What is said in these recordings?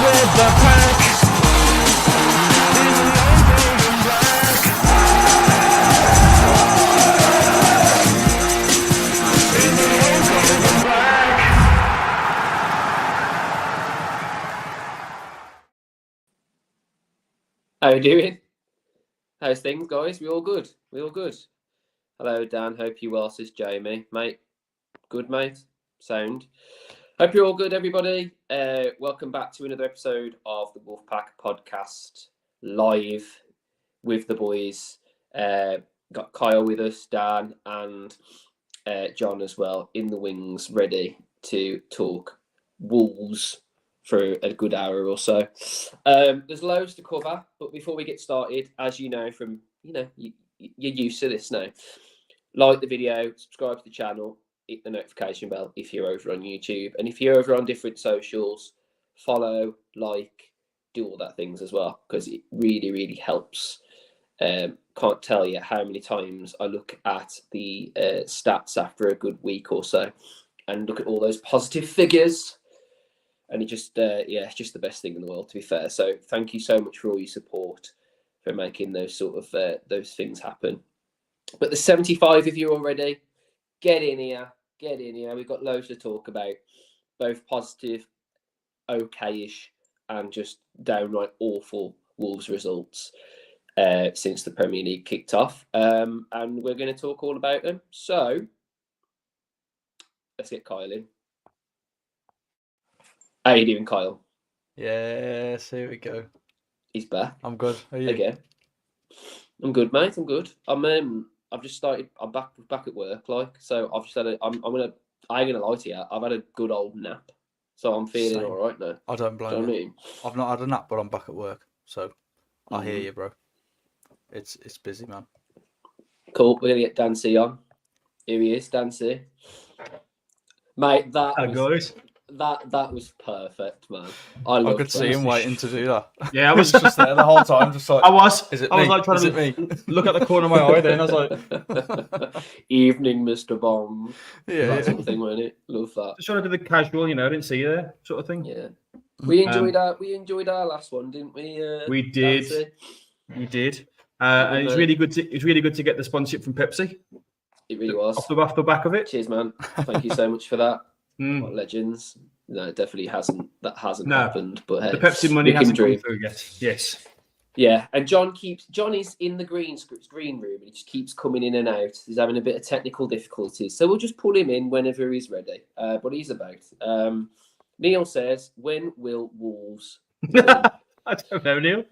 with the pack. How you doing? How's things, guys? We all good? We all good? Hello, Dan. Hope you well, says Jamie. Mate, good, mate? Sound. Hope you're all good, everybody. Welcome back to another episode of the Wolfpack podcast, live with the boys. Got Kyle with us, Dan, and John as well, in the wings, ready to talk Wolves for a good hour or so. There's loads to cover, but before we get started, as you know from, you're used to this now. Like the video, subscribe to the channel, hit the notification bell if you're over on YouTube. And if you're over on different socials, follow, like, do all that things as well, because it really, really helps. Can't tell you how many times I look at the stats after a good week or so and look at all those positive figures. And it just, it's just the best thing in the world, to be fair. So thank you so much for all your support for making those sort of those things happen. But the 75 of you already, get in here. We've got loads to talk about, both positive, okay-ish, and just downright awful Wolves results since the Premier League kicked off. And we're going to talk all about them. So let's get Kyle in. How you doing, Kyle? Yes, here we go. He's back. I'm good. How are you? Again. I'm good, mate. I'm good. I've just started. I'm back at work, so I've just had I ain't gonna lie to you. I've had a good old nap, so I'm feeling all right now. I don't blame you. What I mean? I've not had a nap, but I'm back at work, so I hear you, bro. It's busy, man. Cool. We're gonna get Dan C on. Here he is, Dan C. Mate, that was perfect, man. I could see him waiting to do that. Yeah, I was just there the whole time, just like I was. Is it I was me? like trying Is to it me? look at the corner of my eye. Then I was like, "Evening, Mr. Bond." Yeah, That sort of thing, wasn't it? Love that. just trying to do the casual, I didn't see you there, sort of thing. Yeah, we enjoyed our last one, didn't we? We did. Nancy? You did, and it's really good. It's really good to get the sponsorship from Pepsi. It really was. Off the back of it. Cheers, man. Thank you so much for that. Mm. What legends. No, it definitely hasn't. That hasn't No. happened. But hey, The Pepsi money we can hasn't come dream. through yet. Yes. Yeah, and John is in the green room, and he just keeps coming in and out. He's having a bit of technical difficulties, so we'll just pull him in whenever he's ready. But he's about. Neil says, "When will Wolves win?" I don't know, Neil.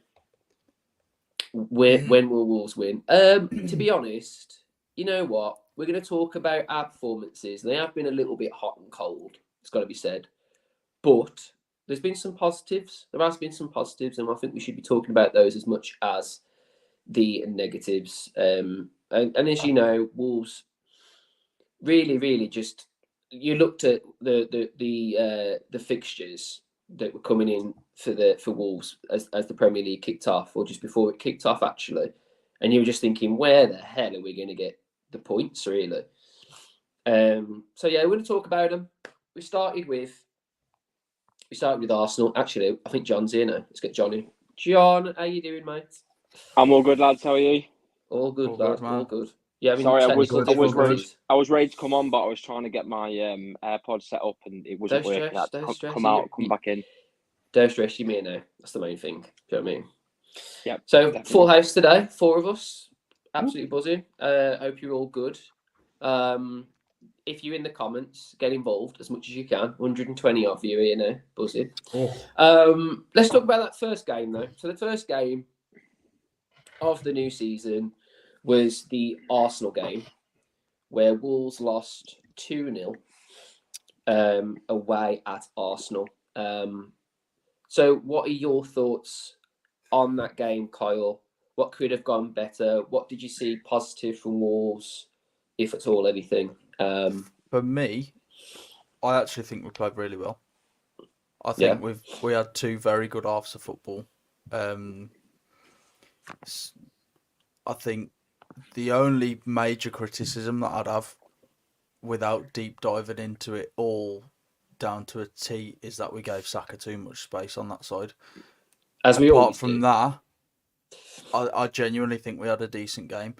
When will Wolves win? To be honest, you know what? We're going to talk about our performances. They have been a little bit hot and cold. It's got to be said. But there's been some positives. There has been some positives, and I think we should be talking about those as much as the negatives. And as you know, Wolves really, really just, you looked at the fixtures that were coming in for Wolves as the Premier League kicked off, or just before it kicked off actually, and you were just thinking, where the hell are we going to get the points, really? So yeah, we're going to talk about them. We started with Arsenal. Actually, I think John's here now. Let's get John in. John, how you doing, mate? I'm all good, lads. How are you? All good, All lad. good, man. All good. Yeah, Sorry, I was difficulties. ready to come on, but I was trying to get my AirPods set up and it wasn't Don't working. I had stress, to don't stress. come out, come back in. Don't stress, you're here now. That's the main thing. Do you know what I mean? Yeah. So definitely. full house today, 4 of us. Absolutely buzzing. Hope you're all good. If you're in the comments, get involved as much as you can. 120 of you here now, buzzing. Oh. Let's talk about that first game though. So the first game of the new season was the Arsenal game, where Wolves lost 2-0 away at Arsenal. So what are your thoughts on that game, Kyle? What could have gone better? What did you see positive from Wolves, if at all anything? For me, I actually think we played really well. I think we had 2 very good halves of football. I think the only major criticism that I'd have, without deep diving into it all down to a T is that we gave Saka too much space on that side. As we Apart always from do. that, I genuinely think we had a decent game.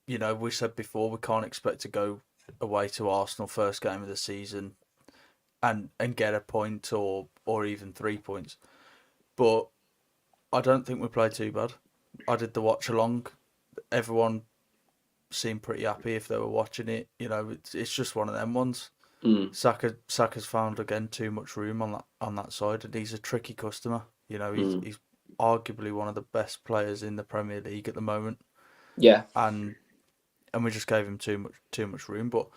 You know, we said before we can't expect to go away to Arsenal first game of the season and get a point or even 3 points. But I don't think we played too bad. I did the watch along. Everyone seemed pretty happy if they were watching it. You know, it's just one of them ones. Saka's found again too much room on that side, and he's a tricky customer. You know, he's arguably one of the best players in the Premier League at the moment. Yeah, and we just gave him too much room. But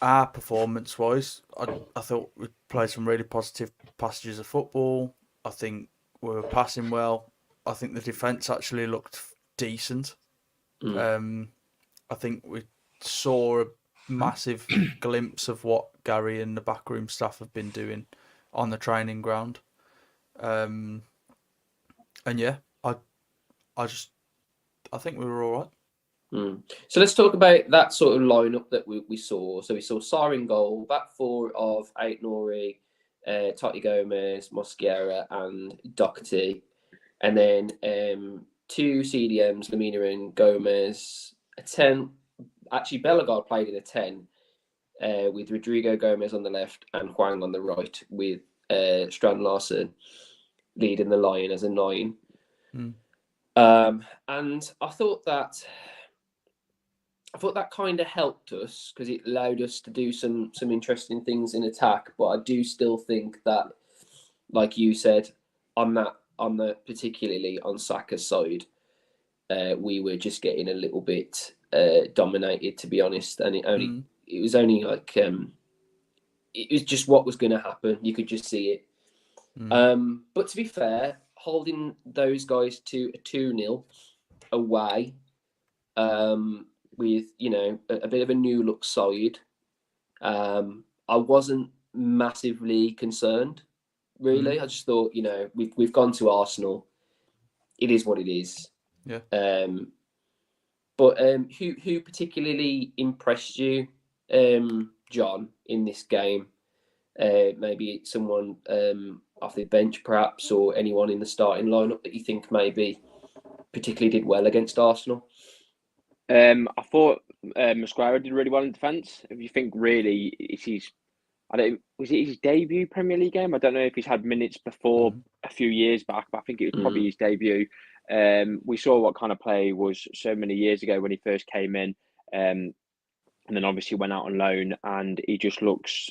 our performance wise, I thought we played some really positive passages of football. I think we were passing well. I think the defence actually looked decent. I think we saw a massive glimpse of what Gary and the backroom staff have been doing on the training ground. And yeah, I think we were all right. So let's talk about that sort of lineup that we saw. So we saw Sarr in goal, back four of Ait-Nouri, Totti Gomez, Mosquera and Doherty. And then two CDMs, Lamina and Gomez, a 10. Actually, Bellegarde played in a 10 with Rodrigo Gomez on the left and Hwang on the right, with Strand Larsen leading the line as a 9. And I thought that kind of helped us because it allowed us to do some interesting things in attack. But I do still think that, like you said, on the particularly on Saka's side, we were just getting a little bit dominated, to be honest. And it was only like it was just what was going to happen. You could just see it. But to be fair, holding those guys to a 2-0 away, with, you know, a bit of a new look side, I wasn't massively concerned, really. I just thought, you know, we've gone to Arsenal. It is what it is. Yeah. But who particularly impressed you, John, in this game? Maybe someone off the bench, perhaps, or anyone in the starting lineup that you think maybe particularly did well against Arsenal? I thought Mosquera did really well in defence. If you think really, was it his debut Premier League game? I don't know if he's had minutes before a few years back, but I think it was probably his debut. We saw what kind of play he was so many years ago when he first came in, and then obviously went out on loan, and he looks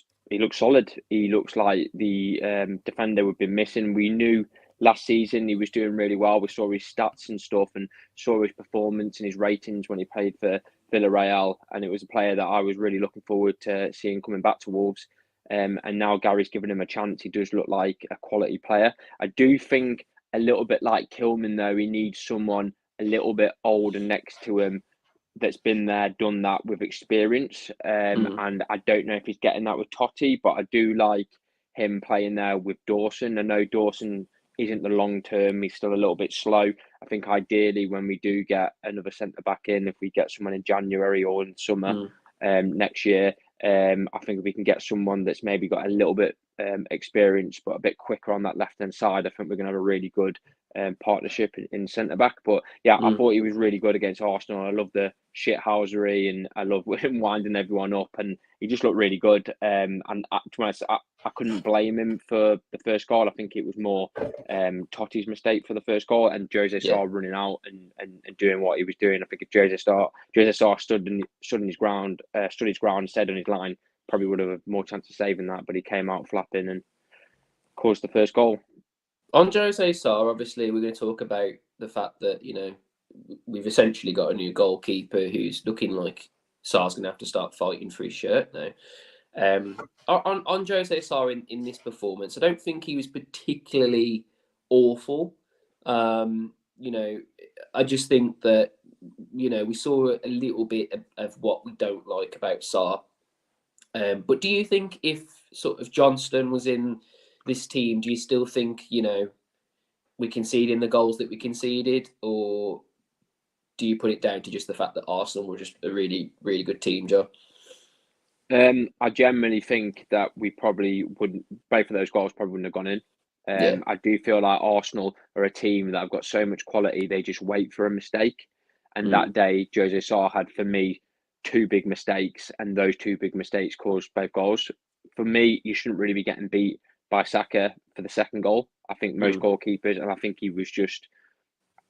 solid. He looks like the defender we've been missing. We knew last season he was doing really well. We saw his stats and stuff and saw his performance and his ratings when he played for Villarreal, and it was a player that I was really looking forward to seeing coming back to Wolves. And now Gary's given him a chance. He does look like a quality player. I do think a little bit like Kilman, though, he needs someone a little bit older next to him that's been there, done that with experience. And I don't know if he's getting that with Totti, but I do like him playing there with Dawson. I know Dawson isn't the long term. He's still a little bit slow. I think ideally when we do get another centre back in, if we get someone in January or in summer next year, I think if we can get someone that's maybe got a little bit experience but a bit quicker on that left hand side, I think we're going to have a really good partnership in centre back. But yeah, I thought he was really good against Arsenal. I love the shithousery and I love him winding everyone up, and he just looked really good. And to be honest, I couldn't blame him for the first goal. I think it was more Totti's mistake for the first goal, and Jose Sarr running out and doing what he was doing. I think if Jose Sarr stood his ground, stayed on his line, probably would have had more chance of saving that. But he came out flapping and caused the first goal. On Jose Sarr, obviously, we're going to talk about the fact that, you know, we've essentially got a new goalkeeper who's looking like Sarr's going to have to start fighting for his shirt now. On Jose Sarr in this performance, I don't think he was particularly awful. You know, I just think that, you know, we saw a little bit of what we don't like about Sarr. But do you think if sort of Johnston was in this team, do you still think, you know, we conceded the goals that we conceded, or do you put it down to just the fact that Arsenal were just a really, really good team, Joe? I generally think that we probably wouldn't. Both of those goals probably wouldn't have gone in. Yeah. I do feel like Arsenal are a team that have got so much quality. They just wait for a mistake. And that day, Jose Sarr had, for me, two big mistakes, and those two big mistakes caused both goals. For me, you shouldn't really be getting beat by Saka for the second goal. I think most goalkeepers, and I think he was just.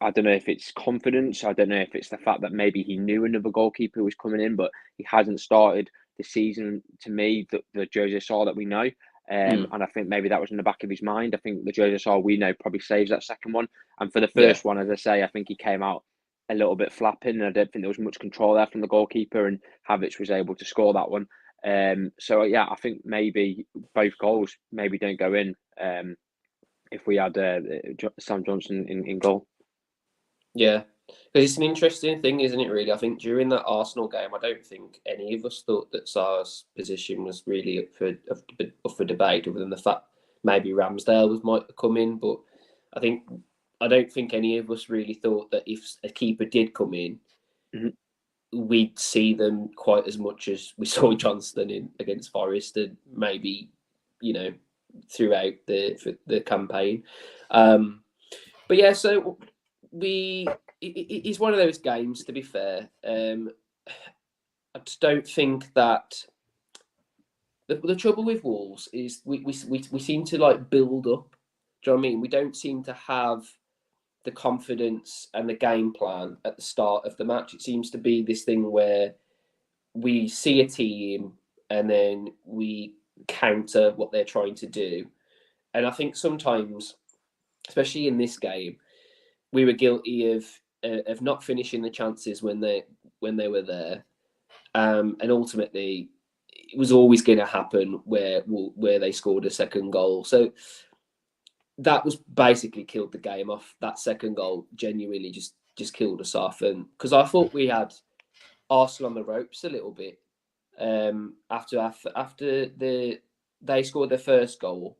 I don't know if it's confidence. I don't know if it's the fact that maybe he knew another goalkeeper was coming in, but he hasn't started the season to me, the Jose Sarr that we know. And I think maybe that was in the back of his mind. I think the Jose Sarr we know probably saves that second one. And for the first one, as I say, I think he came out a little bit flapping. And I don't think there was much control there from the goalkeeper, and Havertz was able to score that one. So yeah, I think maybe both goals maybe don't go in if we had Sam Johnson in goal. Yeah, because it's an interesting thing, isn't it, really? I think during that Arsenal game, I don't think any of us thought that Sarr's position was really up for debate, other than the fact maybe Ramsdale might come in. But I don't think any of us really thought that if a keeper did come in, we'd see them quite as much as we saw Johnston against Forest, and maybe, throughout the campaign. But yeah, so it's one of those games, to be fair. I just don't think that the trouble with Wolves is we seem to like build up. Do you know what I mean? We don't seem to have the confidence and the game plan at the start of the match. It seems to be this thing where we see a team and then we counter what they're trying to do. And I think sometimes, especially in this game, we were guilty of not finishing the chances when they were there, and ultimately it was always going to happen where they scored a second goal. So that was basically killed the game off. That second goal genuinely just killed us off, and because I thought we had Arsenal on the ropes a little bit after they scored their first goal.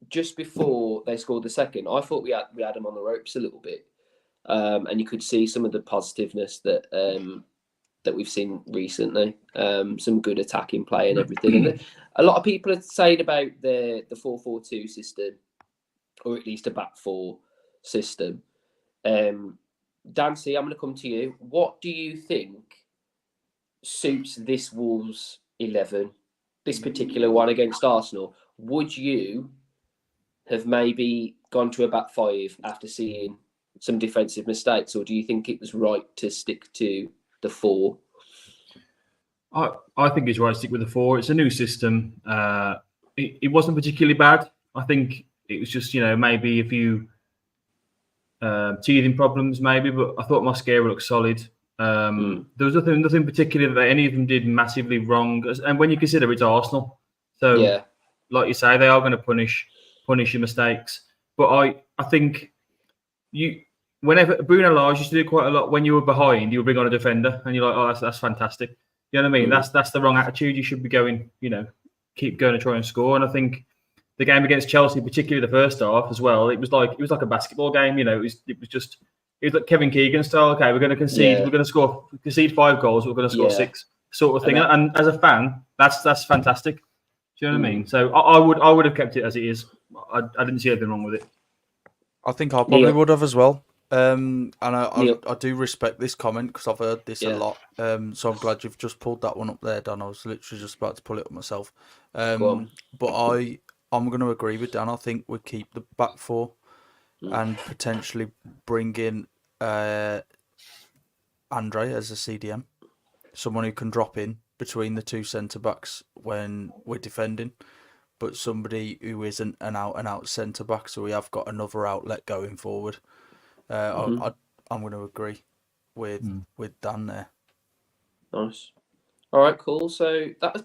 Just before they scored the second, I thought we had them on the ropes a little bit, and you could see some of the positiveness that we've seen recently. Some good attacking play and everything. And a lot of people are saying about the 4-4-2 system, or at least a back four system. Dancy, I'm going to come to you. What do you think suits this Wolves 11, this particular one against Arsenal? Would you have maybe gone to a back five after seeing some defensive mistakes, or do you think it was right to stick to the four? I think it's right to stick with the four. It's a new system. It wasn't particularly bad. I think it was just, maybe a few teething problems, maybe, but I thought Mosquera looked solid. There was nothing particular that any of them did massively wrong. And when you consider it's Arsenal, so like you say, they are going to punish your mistakes. But I think whenever Bruno Lage used to do quite a lot, when you were behind, you would bring on a defender, and you're like, oh, that's fantastic. You know what I mean? That's the wrong attitude. You should be going, keep going to try and score. And I think the game against Chelsea, particularly the first half as well, it was like a basketball game. It was like Kevin Keegan style. Okay, we're going to concede. Yeah. We're going to concede 5 goals. We're going to score 6, sort of thing. And as a fan, that's fantastic. Do you know what I mean? So I would have kept it as it is. I didn't see anything wrong with it. I think I probably would have as well. And I do respect this comment because I've heard this a lot. So I'm glad you've just pulled that one up there, Dan. I was literally just about to pull it up myself. But I'm going to agree with Dan. I think we keep the back four and potentially bring in Andre as a CDM, someone who can drop in between the two centre backs when we're defending, but somebody who isn't an out and out centre back, so we have got another outlet going forward. I'm going to agree with Dan there. Nice. All right, cool. So that was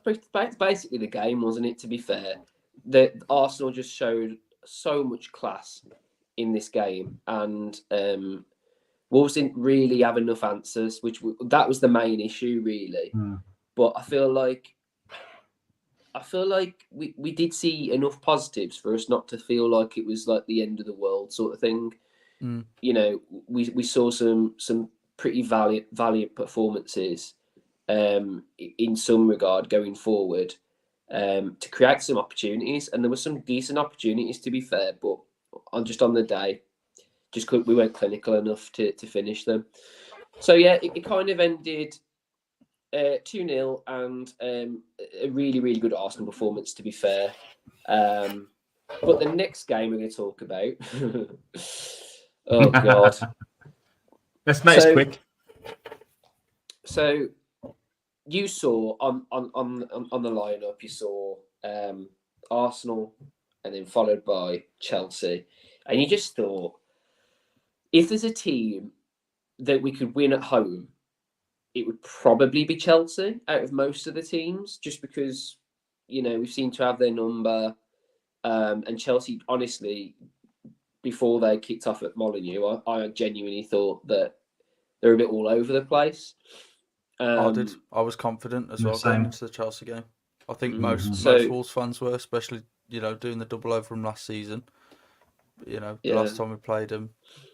basically the game, wasn't it? To be fair, that Arsenal just showed so much class in this game, and Wolves didn't really have enough answers, that was the main issue, really. But I feel like we did see enough positives for us not to feel like it was like the end of the world sort of thing. We saw some pretty valiant performances, in some regard going forward, to create some opportunities. And there were some decent opportunities, to be fair, but on the day, we weren't clinical enough to finish them. So yeah, it kind of ended 2-0, and a really, really good Arsenal performance, to be fair. But the next game we're going to talk about, oh god, let's make it quick. So you saw on the lineup, you saw Arsenal, and then followed by Chelsea, and you just thought, if there's a team that we could win at home, it would probably be Chelsea out of most of the teams, just because, we seem to have their number. And Chelsea, honestly, before they kicked off at Molineux, I genuinely thought that they're a bit all over the place. I did. I was confident as well going into the Chelsea game. I think most Wolves fans were, especially, doing the double over from last season. The last time we played them,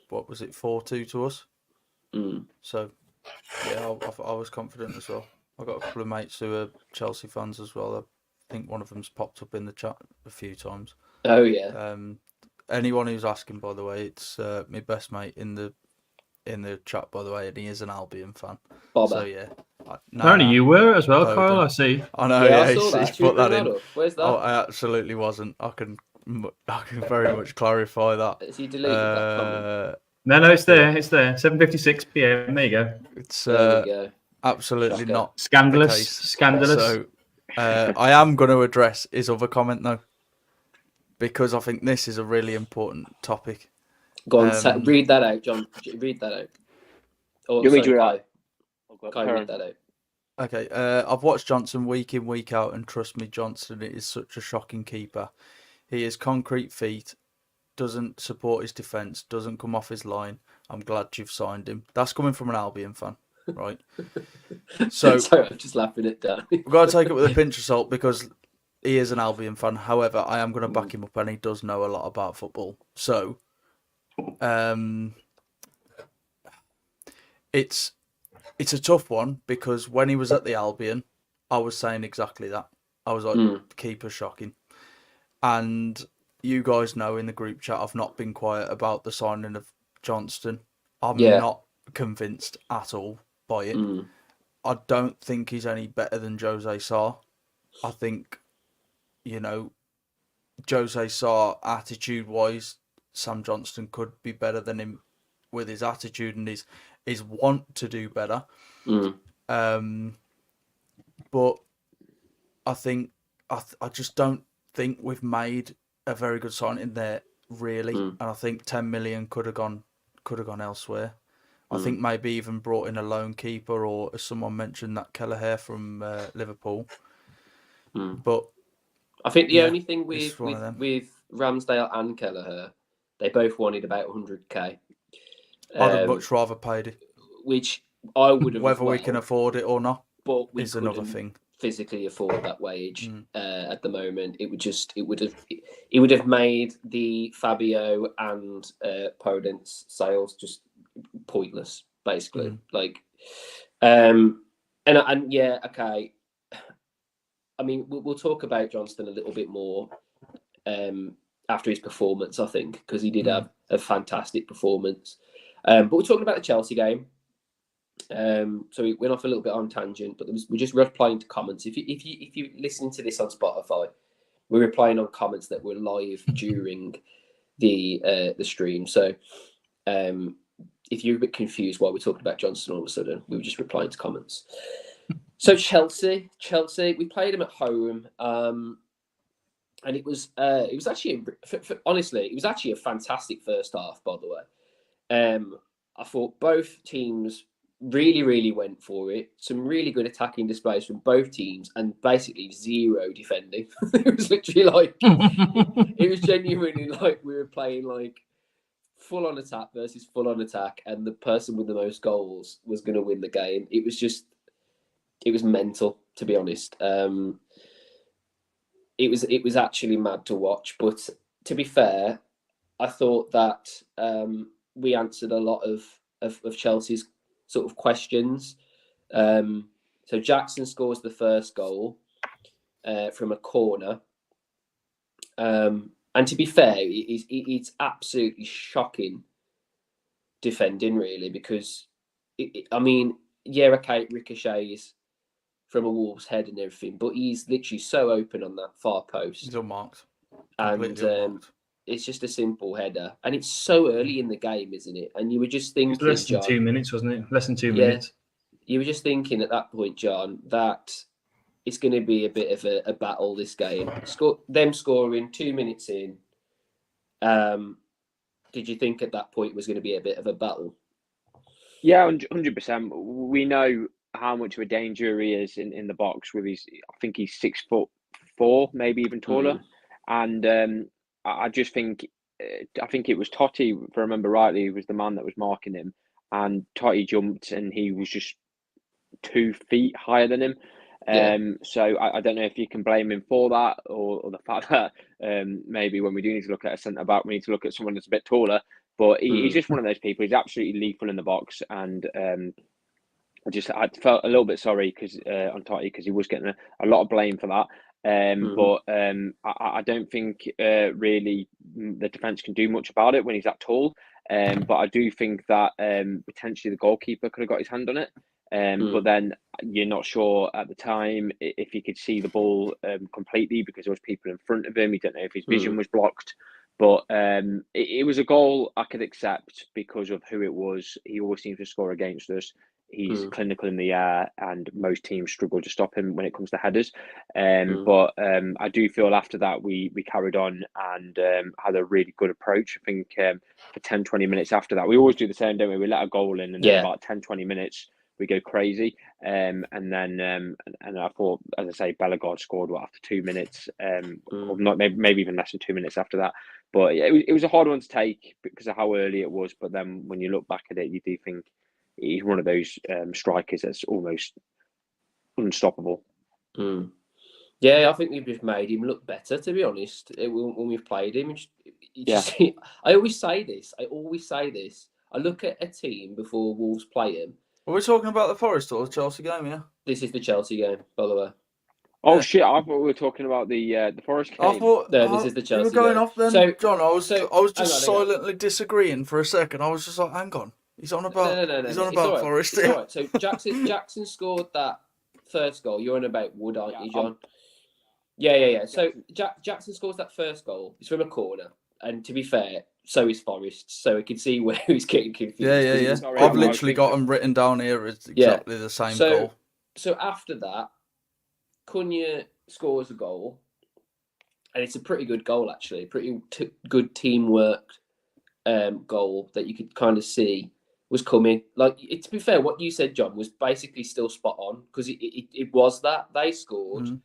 what was it, 4-2 to us? So, yeah, I was confident as well. I got a couple of mates who are Chelsea fans as well. I think one of them's popped up in the chat a few times. Oh yeah. Anyone who's asking, by the way, it's my best mate in the chat, by the way, and he is an Albion fan. Bobber. So yeah. Apparently you were as well, Kyle. I see. I know. Yeah, I saw that. He's put that in. Where's that? Oh, I absolutely wasn't. I can very much clarify that. Has he deleted that comment? No, it's there. It's there. 7:56 p.m. There you go. It's there we go. Absolutely Shocker. not Scandalous. Scandalous. So I am going to address his other comment though, because I think this is a really important topic. Go on, read that out, John. Read that out. Oh, you read it out. Can I read that out? Okay, I've watched Johnson week in, week out, and trust me, Johnson is such a shocking keeper. He has concrete feet, doesn't support his defence, doesn't come off his line. I'm glad you've signed him. That's coming from an Albion fan, right? So sorry, I'm just laughing at that. We've got to take it with a pinch of salt because he is an Albion fan. However, I am going to back him up, and he does know a lot about football. So, it's a tough one because when he was at the Albion, I was saying exactly that. I was like, keeper shocking. And you guys know in the group chat, I've not been quiet about the signing of Johnston. I'm not convinced at all by it. I don't think he's any better than Jose Sarr. I think, Jose Sarr, attitude-wise, Sam Johnston could be better than him with his attitude and his want to do better. But I think I just don't think we've made a very good signing there, really. And I think 10 million could have gone elsewhere. I think maybe even brought in a lone keeper, or as someone mentioned, that Kelleher from Liverpool. But I think the only thing with Ramsdale and Kelleher, they both wanted about 100k. I'd have much rather paid it. Which I would have. Whether we can afford it or not, but is another thing. Physically afford that wage at the moment. It would have made the Fabio and Podence sales just pointless, basically. And yeah, okay. I mean, we'll talk about Johnston a little bit more after his performance, I think, because he did have a fantastic performance. But we're talking about the Chelsea game. So we went off a little bit on tangent, but we're just replying to comments. If you listen to this on Spotify, we're replying on comments that were live during the stream. So if you're a bit confused why we're talking about Johnston all of a sudden, we were just replying to comments. So Chelsea, we played them at home, and it was actually honestly, it was actually a fantastic first half. By the way, I thought both teams really, really went for it. Some really good attacking displays from both teams, and basically zero defending. It was literally like it was genuinely like we were playing like full on attack versus full on attack, and the person with the most goals was going to win the game. It was mental, to be honest. It was actually mad to watch. But to be fair, I thought that we answered a lot of Chelsea's sort of questions. So Jackson scores the first goal from a corner. And to be fair, it's absolutely shocking defending, really, because, okay, it ricochets from a Wolves head and everything, but he's literally so open on that far post. He's unmarked. And it's just a simple header. And it's so early in the game, isn't it? And you were just thinking, it was less than 2 minutes, wasn't it? Less than 2 minutes. You were just thinking at that point, John, that it's going to be a bit of a battle, this game. Them scoring 2 minutes in. Did you think at that point it was going to be a bit of a battle? Yeah, 100%. We know how much of a danger he is in the box with his. I think he's 6'4", maybe even taller. And I just think, I think it was Totti, if I remember rightly, was the man that was marking him, and Totti jumped and he was just 2 feet higher than him. So I don't know if you can blame him for that, or the fact that maybe when we do need to look at a centre back, we need to look at someone that's a bit taller. But he's just one of those people. He's absolutely lethal in the box, and I felt a little bit sorry on Totti, because he was getting a lot of blame for that. But I don't think really the defence can do much about it when he's that tall. But I do think that potentially the goalkeeper could have got his hand on it. But then you're not sure at the time if he could see the ball completely, because there was people in front of him. You don't know if his vision was blocked. But it was a goal I could accept because of who it was. He always seems to score against us. He's clinical in the air, and most teams struggle to stop him when it comes to headers. But I do feel after that we carried on and had a really good approach. I think for 10, 20 minutes after that, we always do the same, don't we? We let a goal in, and then about 10, 20 minutes, we go crazy. And then I thought, as I say, Bellegarde scored after 2 minutes, or not, maybe even less than 2 minutes after that. But it was a hard one to take because of how early it was. But then when you look back at it, you do think he's one of those strikers that's almost unstoppable. Yeah, I think we've just made him look better, to be honest, when we've played him. I always say this. I look at a team before Wolves play him. Are we talking about the Forest or the Chelsea game, yeah? This is the Chelsea game, by the way. Oh, shit, I thought we were talking about the Forest game. I thought, no, this is the Chelsea you were going game. off then, So, John. I was just silently disagreeing for a second. I was just like, hang on. He's on about He's on about Forest. It's all right. So Jackson scored that first goal. You're on about Wood, aren't you, John? Yeah. So Jackson scores that first goal. It's from a corner. And to be fair, so is Forest. So we can see where he's getting confused. Yeah. I've literally got them written down here as exactly the same goal. So after that, Cunha scores a goal. And it's a pretty good goal, actually. Pretty good teamwork goal that you could kind of see was coming. Like, to be fair, what you said, John, was basically still spot on, because it was that they scored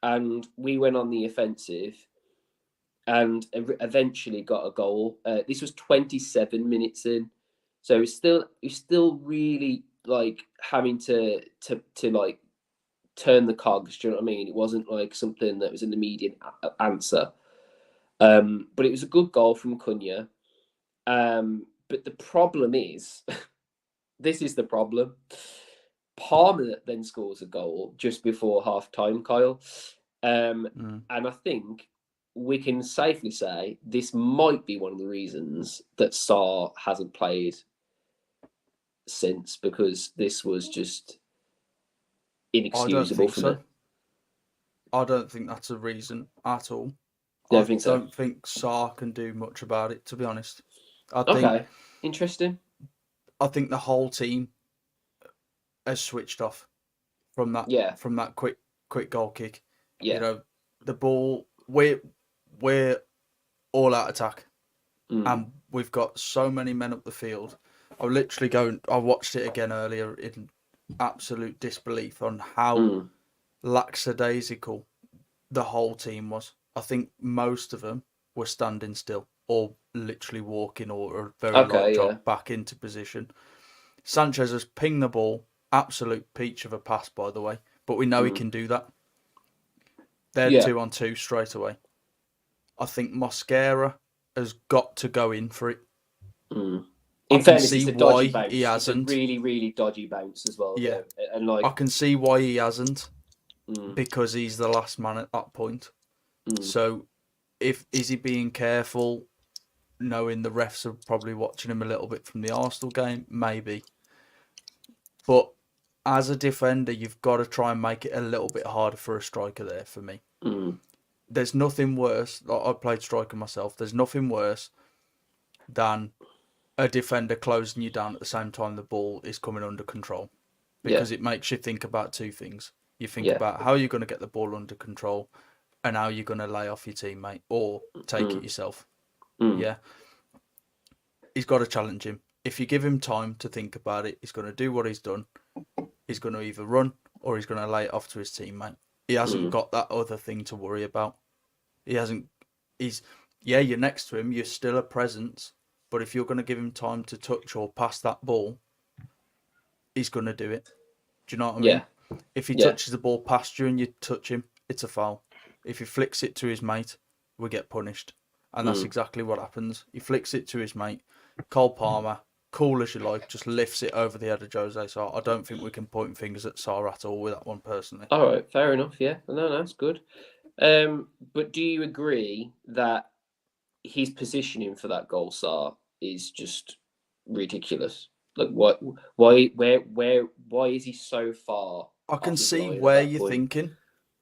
and we went on the offensive and eventually got a goal. This was 27 minutes in, so it's still really like having to like turn the cogs. Do you know what I mean? It wasn't like something that was an immediate answer, but it was a good goal from Cunha. But the problem is, this is the problem. Palmer then scores a goal just before half time, Kyle. And I think we can safely say this might be one of the reasons that Sarr hasn't played since, because this was just inexcusable for me. I don't think that's a reason at all. I don't think Sarr can do much about it, to be honest. Interesting. I think the whole team has switched off from that quick goal kick. Yeah. You know, the ball, we're all out attack, and we've got so many men up the field. I watched it again earlier in absolute disbelief on how lackadaisical the whole team was. I think most of them were standing still or literally walking or a very light drop back into position. Sanchez has pinged the ball, absolute peach of a pass, by the way, but we know he can do that. They're 2-on-2 straight away. I think Mosquera has got to go in for it. In fairness, see it's a dodgy why bounce. he hasn't. It's a really, really dodgy bounce as well. Yeah. Though. And like I can see why he hasn't, mm, because he's the last man at that point. mm, So, is he being careful, knowing the refs are probably watching him a little bit from the Arsenal game? Maybe. But as a defender, you've got to try and make it a little bit harder for a striker there for me. mm, There's nothing worse. I played striker myself. There's nothing worse than a defender closing you down at the same time the ball is coming under control, because it makes you think about two things. You think about how you're going to get the ball under control and how you're going to lay off your teammate or take it yourself. Yeah. He's got to challenge him. If you give him time to think about it, he's going to do what he's done. He's going to either run or he's going to lay it off to his teammate. He hasn't got that other thing to worry about. He hasn't. You're next to him. You're still a presence. But if you're going to give him time to touch or pass that ball, he's going to do it. Do you know what I mean? Yeah. If he touches the ball past you and you touch him, it's a foul. If he flicks it to his mate, we get punished. And that's exactly what happens. He flicks it to his mate. Cole Palmer, cool as you like, just lifts it over the head of Jose Sarr. I don't think we can point fingers at Sarr at all with that one, personally. All right, fair enough. Yeah, no, that's good. But do you agree that his positioning for that goal, Sarr, is just ridiculous? Like, why is he so far? I can see where you're thinking.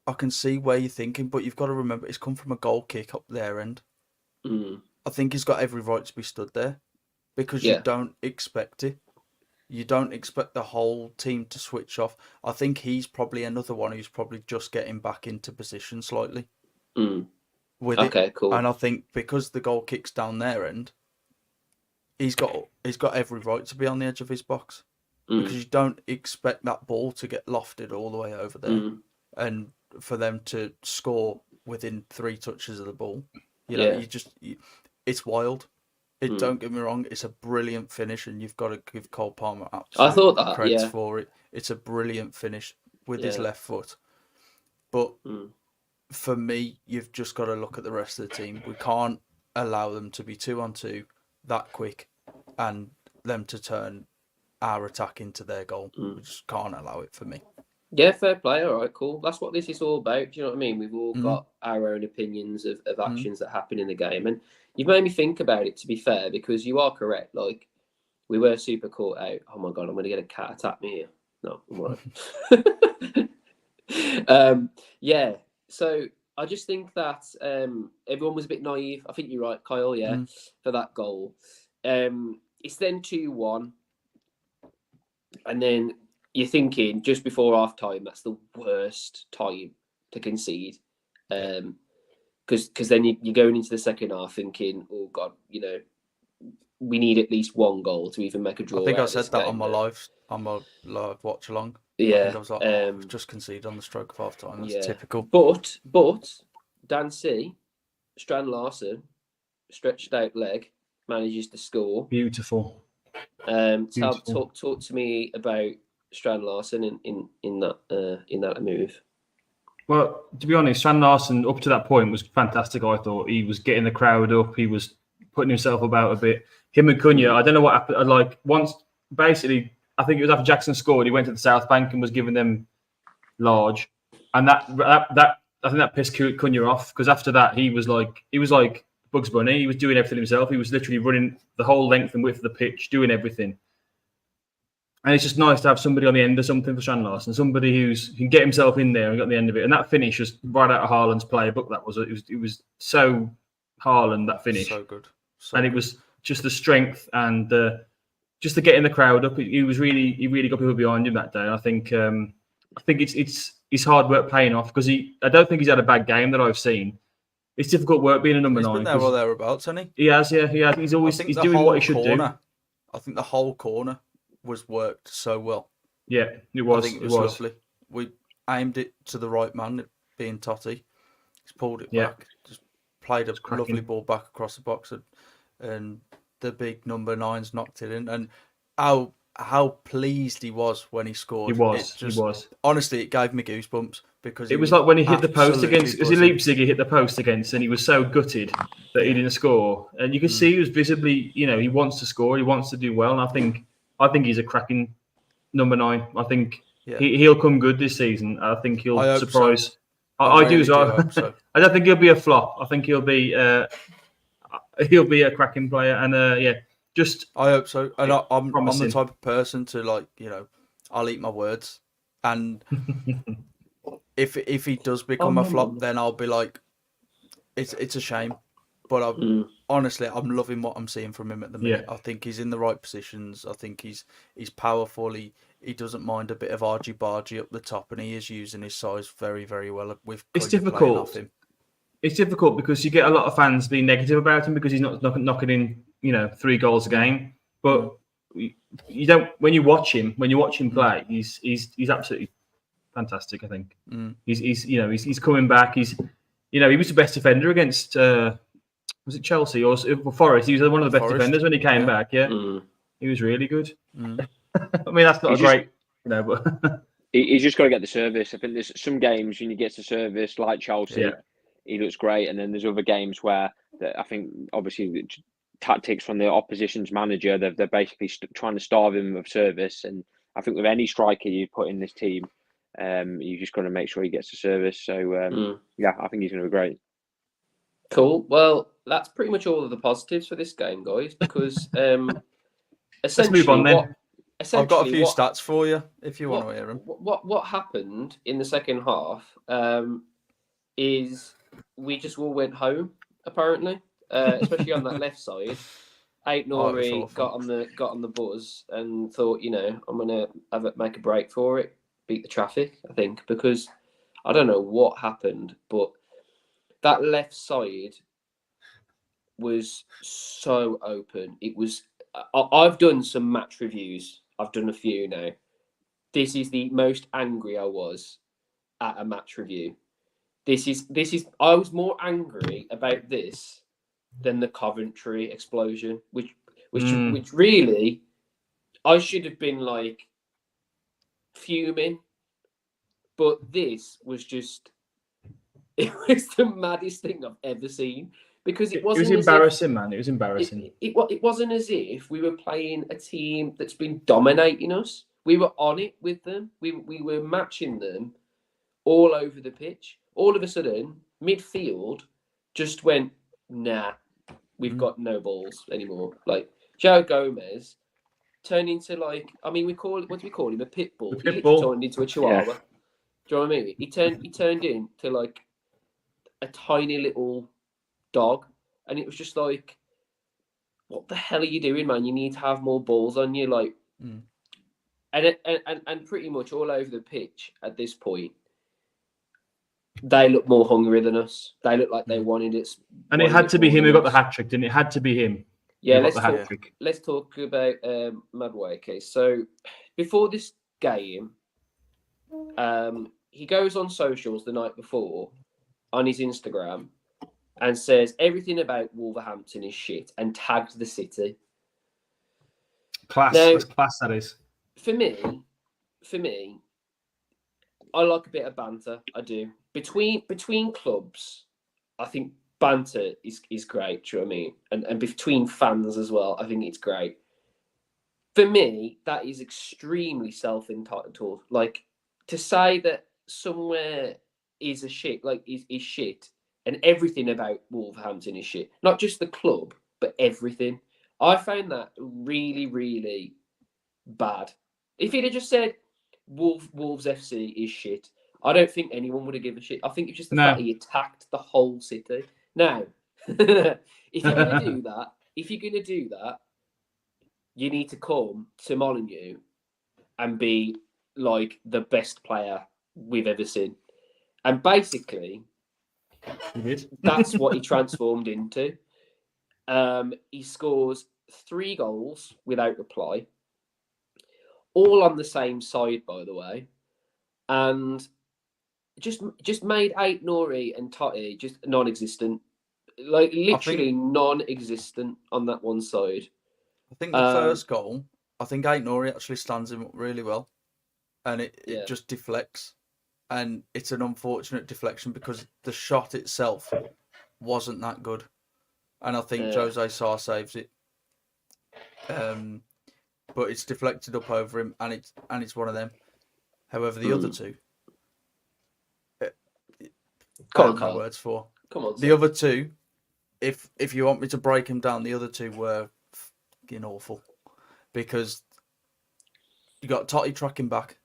But you've got to remember it's come from a goal kick up their end. I think he's got every right to be stood there, because you don't expect it. You don't expect the whole team to switch off. I think he's probably another one who's probably just getting back into position slightly. Okay, cool. And I think because the goal kick's down their end, he's got every right to be on the edge of his box, because you don't expect that ball to get lofted all the way over there, and for them to score within 3 touches of the ball. You know, it's wild. Don't get me wrong, it's a brilliant finish, and you've got to give Cole Palmer absolute credits for it. It's a brilliant finish with his left foot. But for me, you've just got to look at the rest of the team. We can't allow them to be 2-on-2 that quick and them to turn our attack into their goal. We just can't allow it for me. Yeah, fair play. All right, cool. That's what this is all about. Do you know what I mean? We've all got our own opinions of actions that happen in the game. And you've made me think about it, to be fair, because you are correct. Like, we were super caught out. Oh, my God, I'm going to get a cat attack me here. No, I'm all right. So I just think that everyone was a bit naive. I think you're right, Kyle, for that goal. It's then 2-1. And then you're thinking just before half time, that's the worst time to concede. Because then you're going into the second half thinking, oh God, you know, we need at least one goal to even make a draw. I think I said that on my live watch along. Yeah. I think I was like, we've just conceded on the stroke of half time. That's typical. But Dan C, Strand Larsen, stretched out leg, manages to score. Beautiful. Talk to me about Strand Larsen in that move. Well, to be honest, Strand Larsen up to that point was fantastic. I thought he was getting the crowd up. He was putting himself about a bit. Him and Cunha, I don't know what happened. Like once, basically, I think it was after Jackson scored, he went to the South Bank and was giving them large, and that I think that pissed Cunha off, because after that he was like Bugs Bunny. He was doing everything himself. He was literally running the whole length and width of the pitch, doing everything. And it's just nice to have somebody on the end of something for Strand Larsen, somebody who can get himself in there and got the end of it. And that finish was right out of Haaland's playbook. It was so Haaland, that finish. So good. It was just the strength and just to get in the crowd up. He really got people behind him that day. And I think it's his hard work paying off, because I don't think he's had a bad game that I've seen. It's difficult work being a number 9. He's been there or thereabouts, hasn't he? He has, yeah. He has. He's doing what he should do. I think the whole corner was worked so well. Yeah, it was. I think it was lovely. We aimed it to the right man, it being Totti. He's pulled it back, just played a lovely ball back across the box, and the big number 9's knocked it in. And how how pleased he was when he scored. He was. Honestly, it gave me goosebumps because it was like when he hit the post absolutely against. Was it buzzing. Leipzig? He hit the post against, and he was so gutted that he didn't score. And you could see he was visibly, he wants to score. He wants to do well. And I think he's a cracking number 9. I think he'll come good this season. I think he'll surprise. So. I really do as well. hope so. I don't think he'll be a flop. I think he'll be a cracking player. And I hope so. And I'm promising. the type of person to I'll eat my words. And if he does become a flop, then I'll be like, it's a shame. But honestly, I'm loving what I'm seeing from him at the minute. I think he's in the right positions. I think he's powerful. He doesn't mind a bit of argy-bargy up the top, and he is using his size very, very well. It's difficult. Off him. It's difficult because you get a lot of fans being negative about him because he's not knocking in 3 goals a game. But you don't when you watch him play, he's absolutely fantastic. I think he's coming back. He was the best defender against was it Chelsea or Forest? He was one of the best defenders when he came back. Yeah, he was really good. I mean, that's not great, but he's just got to get the service. I think there's some games when he gets the service, like Chelsea, he looks great, and then there's other games where I think obviously the tactics from the opposition's manager, they're basically trying to starve him of service. And I think with any striker you put in this team, you just got to make sure he gets the service. So I think he's going to be great. Cool. Well, that's pretty much all of the positives for this game, guys. Because let's move on then. I've got a few stats for you if you want to hear them. What happened in the second half is we just all went home, apparently, especially on that left side. Aït-Nouri got on the buzz and thought, I'm gonna make a break for it, beat the traffic. I think because I don't know what happened, but that left side was so open. It was. I've done some match reviews. I've done a few now. This is the most angry I was at a match review. This is. I was more angry about this than the Coventry explosion, which really I should have been like fuming. But this was just. It was the maddest thing I've ever seen. Because it wasn't. It was embarrassing, man. It was embarrassing. It wasn't as if we were playing a team that's been dominating us. We were on it with them. We were matching them all over the pitch. All of a sudden, midfield just went, nah, we've got no balls anymore. Like Joe Gomez turned into what do we call him? A pit bull. He turned into a chihuahua. Do you know what I mean? He turned into like a tiny little dog, and it was just like, what the hell are you doing, man? You need to have more balls on you, like, and pretty much all over the pitch at this point, they look more hungry than us. They look like they wanted it, and it had to be him who got the hat trick, didn't it? It had to be him. Yeah, let's talk about Madueke. So before this game, he goes on socials the night before on his Instagram and says everything about Wolverhampton is shit and tagged the city. Class. That's class, that is. For me, I like a bit of banter. I do. Between clubs, I think banter is great. Do you know what I mean? And between fans as well, I think it's great. For me, that is extremely self-entitled. Like, to say that somewhere is a shit, like is shit, and everything about Wolverhampton is shit. Not just the club, but everything. I found that really, really bad. If he'd have just said Wolves FC is shit, I don't think anyone would have given a shit. I think it's just the fact he attacked the whole city. Now, if you're going to do that, you need to come to Molineux and be like the best player we've ever seen. And basically, that's what he transformed into. He scores 3 goals without reply, all on the same side, by the way, and just made Aït-Nouri and Totti just non-existent, like literally non-existent on that one side. I think the first goal I think Aït-Nouri actually stands him up really well, and it just deflects, and it's an unfortunate deflection because the shot itself wasn't that good, and I think Jose Sarr saves it, but it's deflected up over him, and it's one of them. However, the other two, I have no words for. Come on, the other two, if you want me to break them down, the other two were fucking awful, because you got Totti tracking back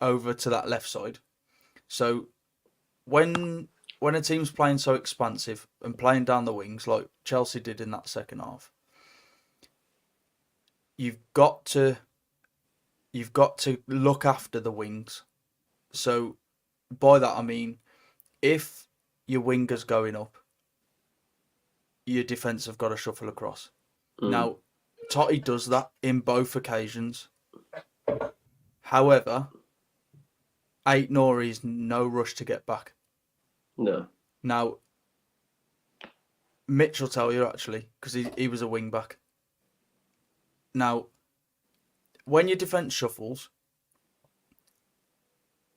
over to that left side. So when a team's playing so expansive and playing down the wings like Chelsea did in that second half, you've got to look after the wings. So by that I mean, if your winger's going up, your defence have got to shuffle across. Now, Totti does that in both occasions. However, Aït-Nouri's no rush to get back. No. Now, Mitch will tell you actually, because he was a wing back. Now, when your defence shuffles,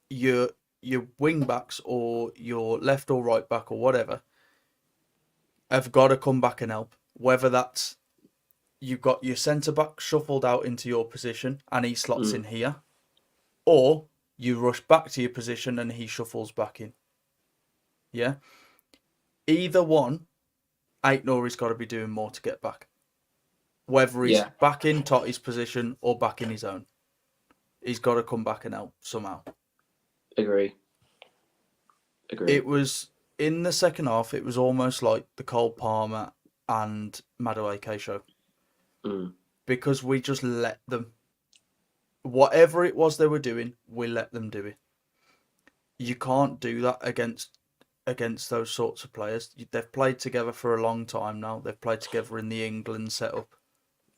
your wing backs or your left or right back or whatever have got to come back and help. Whether that's you've got your centre back shuffled out into your position and he slots in here, or you rush back to your position and he shuffles back in. Yeah? Either one, Aït-Nouri's got to be doing more to get back. Whether he's back in Totti's position or back in his own. He's got to come back and help somehow. Agree. It was, in the second half, it was almost like the Cole Palmer and Madueke show. Because we just let them. Whatever it was they were doing, we let them do it. You can't do that against those sorts of players. They've played together for a long time now. They've played together in the England setup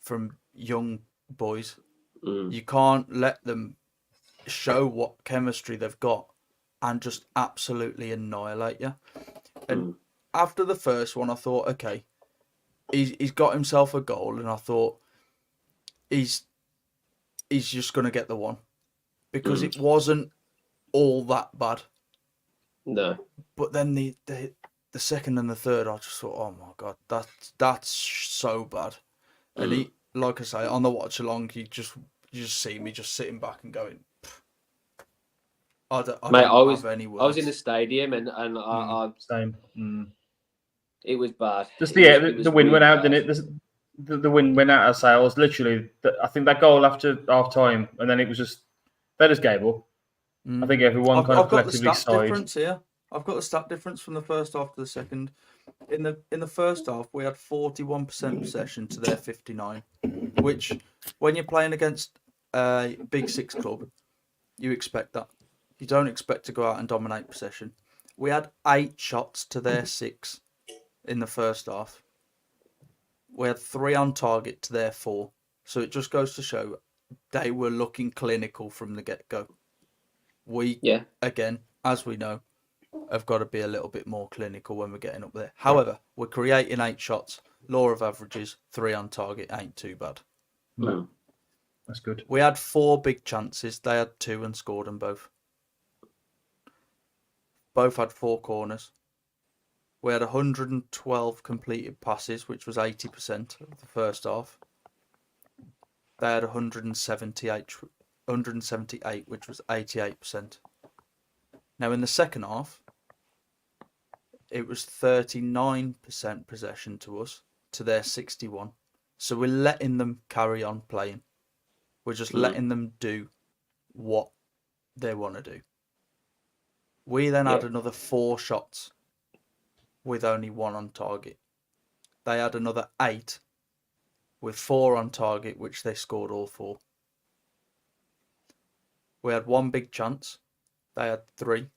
from young boys. You can't let them show what chemistry they've got and just absolutely annihilate you. And after the first one, I thought, okay, he's got himself a goal, and I thought he's just going to get the one, because it wasn't all that bad. No. But then the second and the third, I just thought, oh my God, that's so bad. And he, like I say, on the watch along, you just see me just sitting back and going, I don't have any words. I was in the stadium and I same. It was bad. Just the wind went out, didn't it? The wind went out of sails. Literally, I think that goal after half time, and then it was just they just gave up. I think everyone I've got collectively the stat sighed. difference here. I've got the stat difference from the first half to the second. In the first half, we had 41% possession to their 59, which, when you're playing against a Big Six club, you expect that. You don't expect to go out and dominate possession. We had 8 shots to their 6 in the first half. We had 3 on target to their 4. So it just goes to show they were looking clinical from the get-go. We, again, as we know, have got to be a little bit more clinical when we're getting up there. However, we're creating 8 shots. Law of averages, 3 on target ain't too bad. No, that's good. We had 4 big chances. They had 2 and scored them both. Both had 4 corners. We had 112 completed passes, which was 80% of the first half. They had 178, which was 88%. Now, in the second half, it was 39% possession to us, to their 61. So we're letting them carry on playing. We're just letting them do what they want to do. We then had another 4 shots with only 1 on target. They had another 8 with 4 on target, which they scored all 4. We had 1 big chance. They had 3.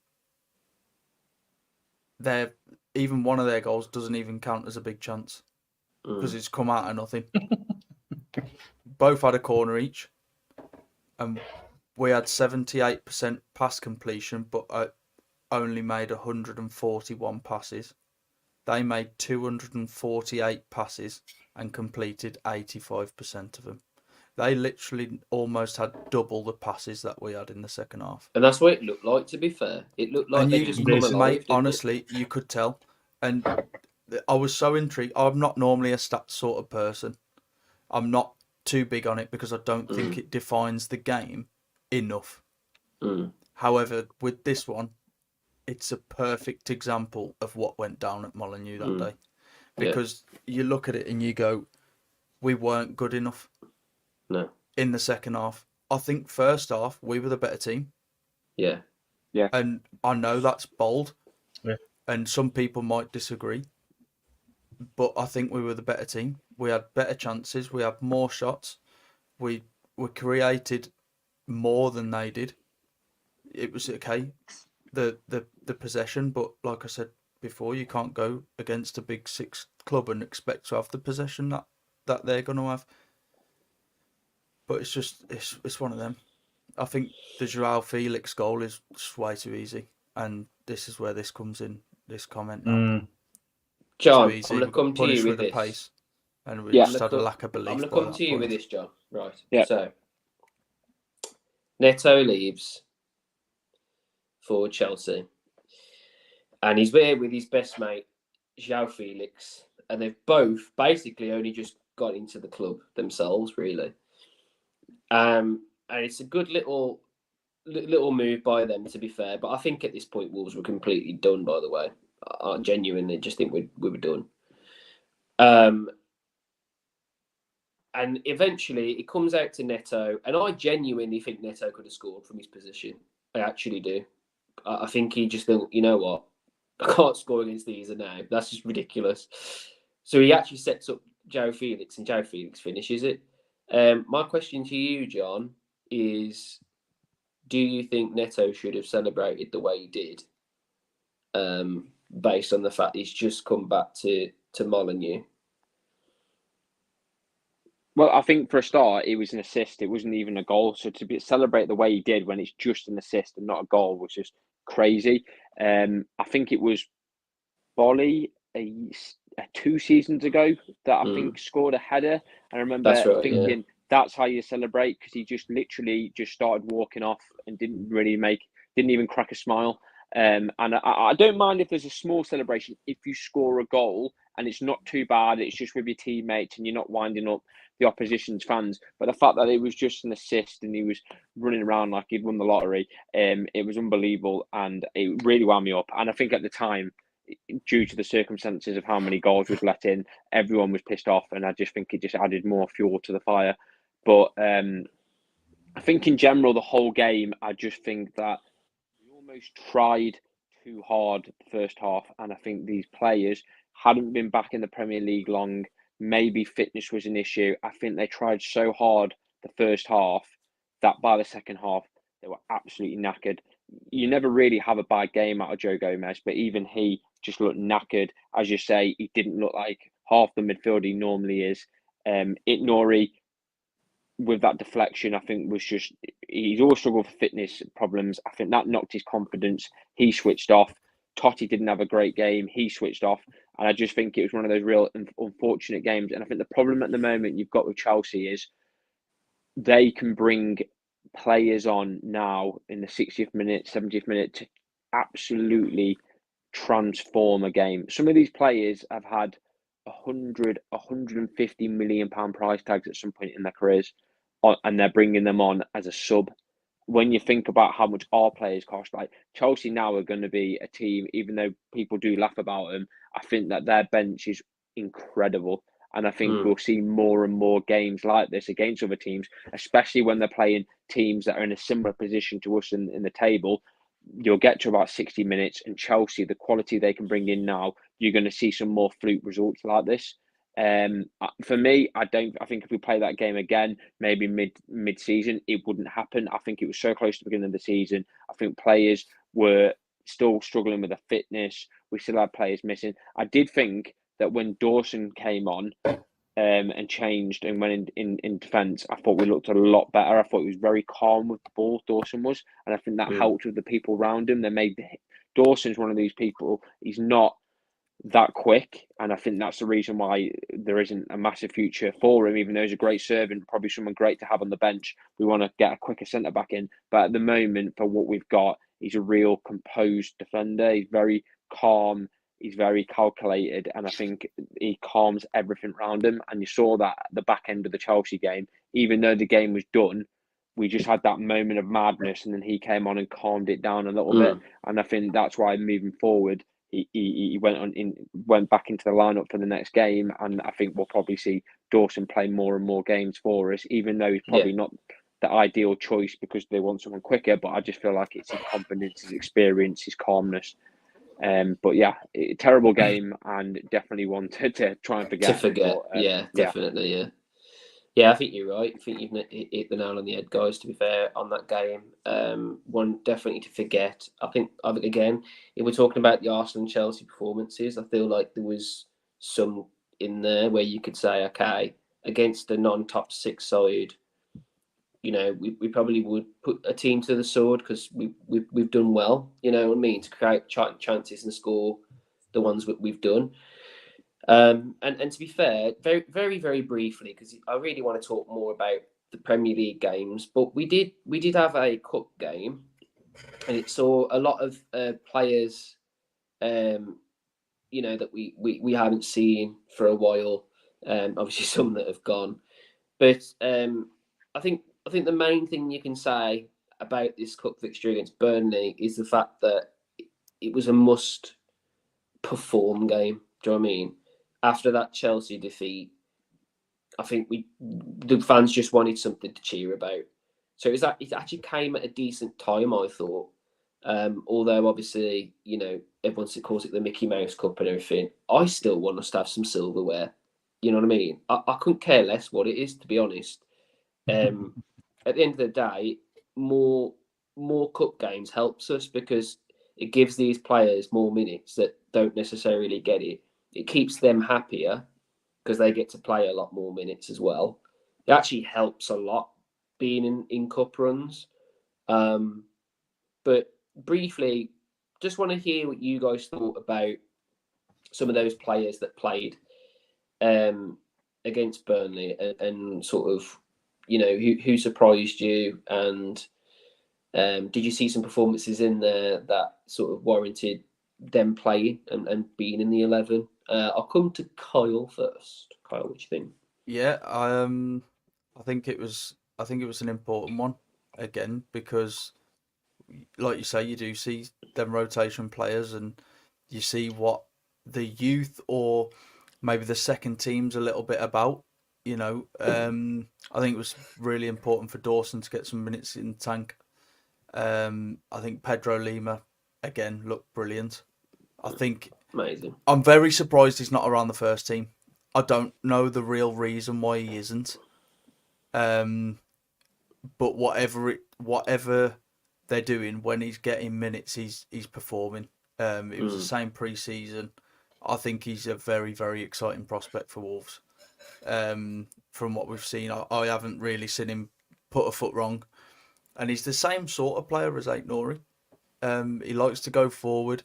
Even one of their goals doesn't even count as a big chance because it's come out of nothing. Both had a corner each, and we had 78% pass completion, but only made 141 passes. They made 248 passes and completed 85% of them. They literally almost had double the passes that we had in the second half. And that's what it looked like, to be fair. It looked like they just come alive, mate, honestly, you could tell. And I was so intrigued. I'm not normally a stats sort of person. I'm not too big on it because I don't think it defines the game enough. However, with this one, it's a perfect example of what went down at Molineux that day. Because you look at it and you go, we weren't good enough. No. In the second half. I think first half, we were the better team. Yeah. Yeah. And I know that's bold. Yeah. And some people might disagree. But I think we were the better team. We had better chances. We had more shots. We created more than they did. It was okay, the possession, but like I said before, you can't go against a Big Six club and expect to have the possession that they're going to have. But it's just it's one of them. I think the Joao Felix goal is just way too easy, and this is where this comes in. This comment now. John, I'm going to come to you with this. Pace, and we just had a lack of belief. I'm going to come to you with this, John. Right. Yeah. So, Neto leaves for Chelsea, and he's there with his best mate, Joao Felix, and they've both basically only just got into the club themselves, really. And it's a good little move by them, to be fair. But I think at this point, Wolves were completely done. By the way, I genuinely just think we were done. And eventually, it comes out to Neto, and I genuinely think Neto could have scored from his position. I actually do. I think he just thought, you know what, I can't score against these now. That's just ridiculous. So he actually sets up Joao Felix, and Joao Felix finishes it. My question to you, John, is: do you think Neto should have celebrated the way he did, based on the fact he's just come back to Molineux? Well, I think for a start, it was an assist. It wasn't even a goal. So to celebrate the way he did when it's just an assist and not a goal was just crazy. I think it was Bolly 2 seasons ago that I think scored a header. I remember thinking that's how you celebrate, because he just literally just started walking off and didn't even crack a smile. And I don't mind if there's a small celebration if you score a goal and it's not too bad. It's just with your teammates and you're not winding up the opposition's fans. But the fact that it was just an assist and he was running around like he'd won the lottery, it was unbelievable, and it really wound me up. And I think at the time, due to the circumstances of how many goals was let in, everyone was pissed off, and I just think it just added more fuel to the fire. But I think in general, the whole game, I just think that we almost tried too hard the first half, and I think these players hadn't been back in the Premier League long. Maybe fitness was an issue. I think they tried so hard the first half that by the second half, they were absolutely knackered. You never really have a bad game out of Joe Gomez, but even he just looked knackered. As you say, he didn't look like half the midfield he normally is. Itnori, with that deflection, I think he's always struggled for fitness problems. I think that knocked his confidence. He switched off. Totti didn't have a great game. He switched off. And I just think it was one of those real unfortunate games. And I think the problem at the moment you've got with Chelsea is they can bring players on now in the 60th minute, 70th minute to absolutely transform a game. Some of these players have had 150 million pound price tags at some point in their careers, and they're bringing them on as a sub. When you think about how much our players cost, like Chelsea now are going to be a team, even though people do laugh about them, I think that their bench is incredible. And I think we'll see more and more games like this against other teams, especially when they're playing teams that are in a similar position to us in the table. You'll get to about 60 minutes, and Chelsea, the quality they can bring in now, you're going to see some more fluke results like this. For me, I think if we play that game again, maybe mid-season, it wouldn't happen. I think it was so close to the beginning of the season. I think players were still struggling with the fitness. We still had players missing. I did think that when Dawson came on and changed and went in defence, I thought we looked a lot better. I thought he was very calm with the ball, Dawson was, and I think that helped with the people around him. Dawson's one of these people, he's not that quick, and I think that's the reason why there isn't a massive future for him. Even though he's a great servant, probably someone great to have on the bench. We want to get a quicker centre back in, but at the moment, for what we've got, he's a real composed defender. He's very calm. He's very calculated, and I think he calms everything around him. And you saw that at the back end of the Chelsea game. Even though the game was done, we just had that moment of madness, and then he came on and calmed it down a little bit. And I think that's why moving forward, he went back into the lineup for the next game, and I think we'll probably see Dawson play more and more games for us, even though he's probably not the ideal choice because they want someone quicker. But I just feel like it's his confidence, his experience, his calmness. But yeah, terrible game, and definitely wanted to try and forget. But, definitely. Yeah, I think you're right. I think you've hit the nail on the head, guys, to be fair, on that game. One definitely to forget. I think, again, if we're talking about the Arsenal and Chelsea performances, I feel like there was some in there where you could say, okay, against the non-top 6 side, we probably would put a team to the sword because we've done well, you know what I mean, to create chances and score the ones that we've done. And to be fair, very, very, very briefly, because I really want to talk more about the Premier League games, but we did have a cup game, and it saw a lot of players, that we haven't seen for a while. Obviously, some that have gone, but I think the main thing you can say about this cup fixture against Burnley is the fact that it was a must perform game. Do you know what I mean? After that Chelsea defeat, I think the fans just wanted something to cheer about. So it actually came at a decent time, I thought. Although obviously, everyone calls it the Mickey Mouse Cup and everything. I still want us to have some silverware. You know what I mean? I couldn't care less what it is, to be honest. At the end of the day, more cup games helps us because it gives these players more minutes that don't necessarily get it. It keeps them happier because they get to play a lot more minutes as well. It actually helps a lot being in cup runs. But briefly, just want to hear what you guys thought about some of those players that played against Burnley and sort of, who surprised you, and did you see some performances in there that sort of warranted them playing and being in the 11? I'll come to Kyle first. Kyle, what do you think? Yeah, I think it was an important one again because, like you say, you do see them rotation players and you see what the youth or maybe the second team's a little bit about. I think it was really important for Dawson to get some minutes in the tank. I think Pedro Lima again looked brilliant. I think amazing. I'm very surprised he's not around the first team. I don't know the real reason why he isn't. But whatever they're doing, when he's getting minutes, he's performing. It was the same pre-season. I think he's a very, very exciting prospect for Wolves. From what we've seen, I haven't really seen him put a foot wrong. And he's the same sort of player as Aït-Nouri. He likes to go forward.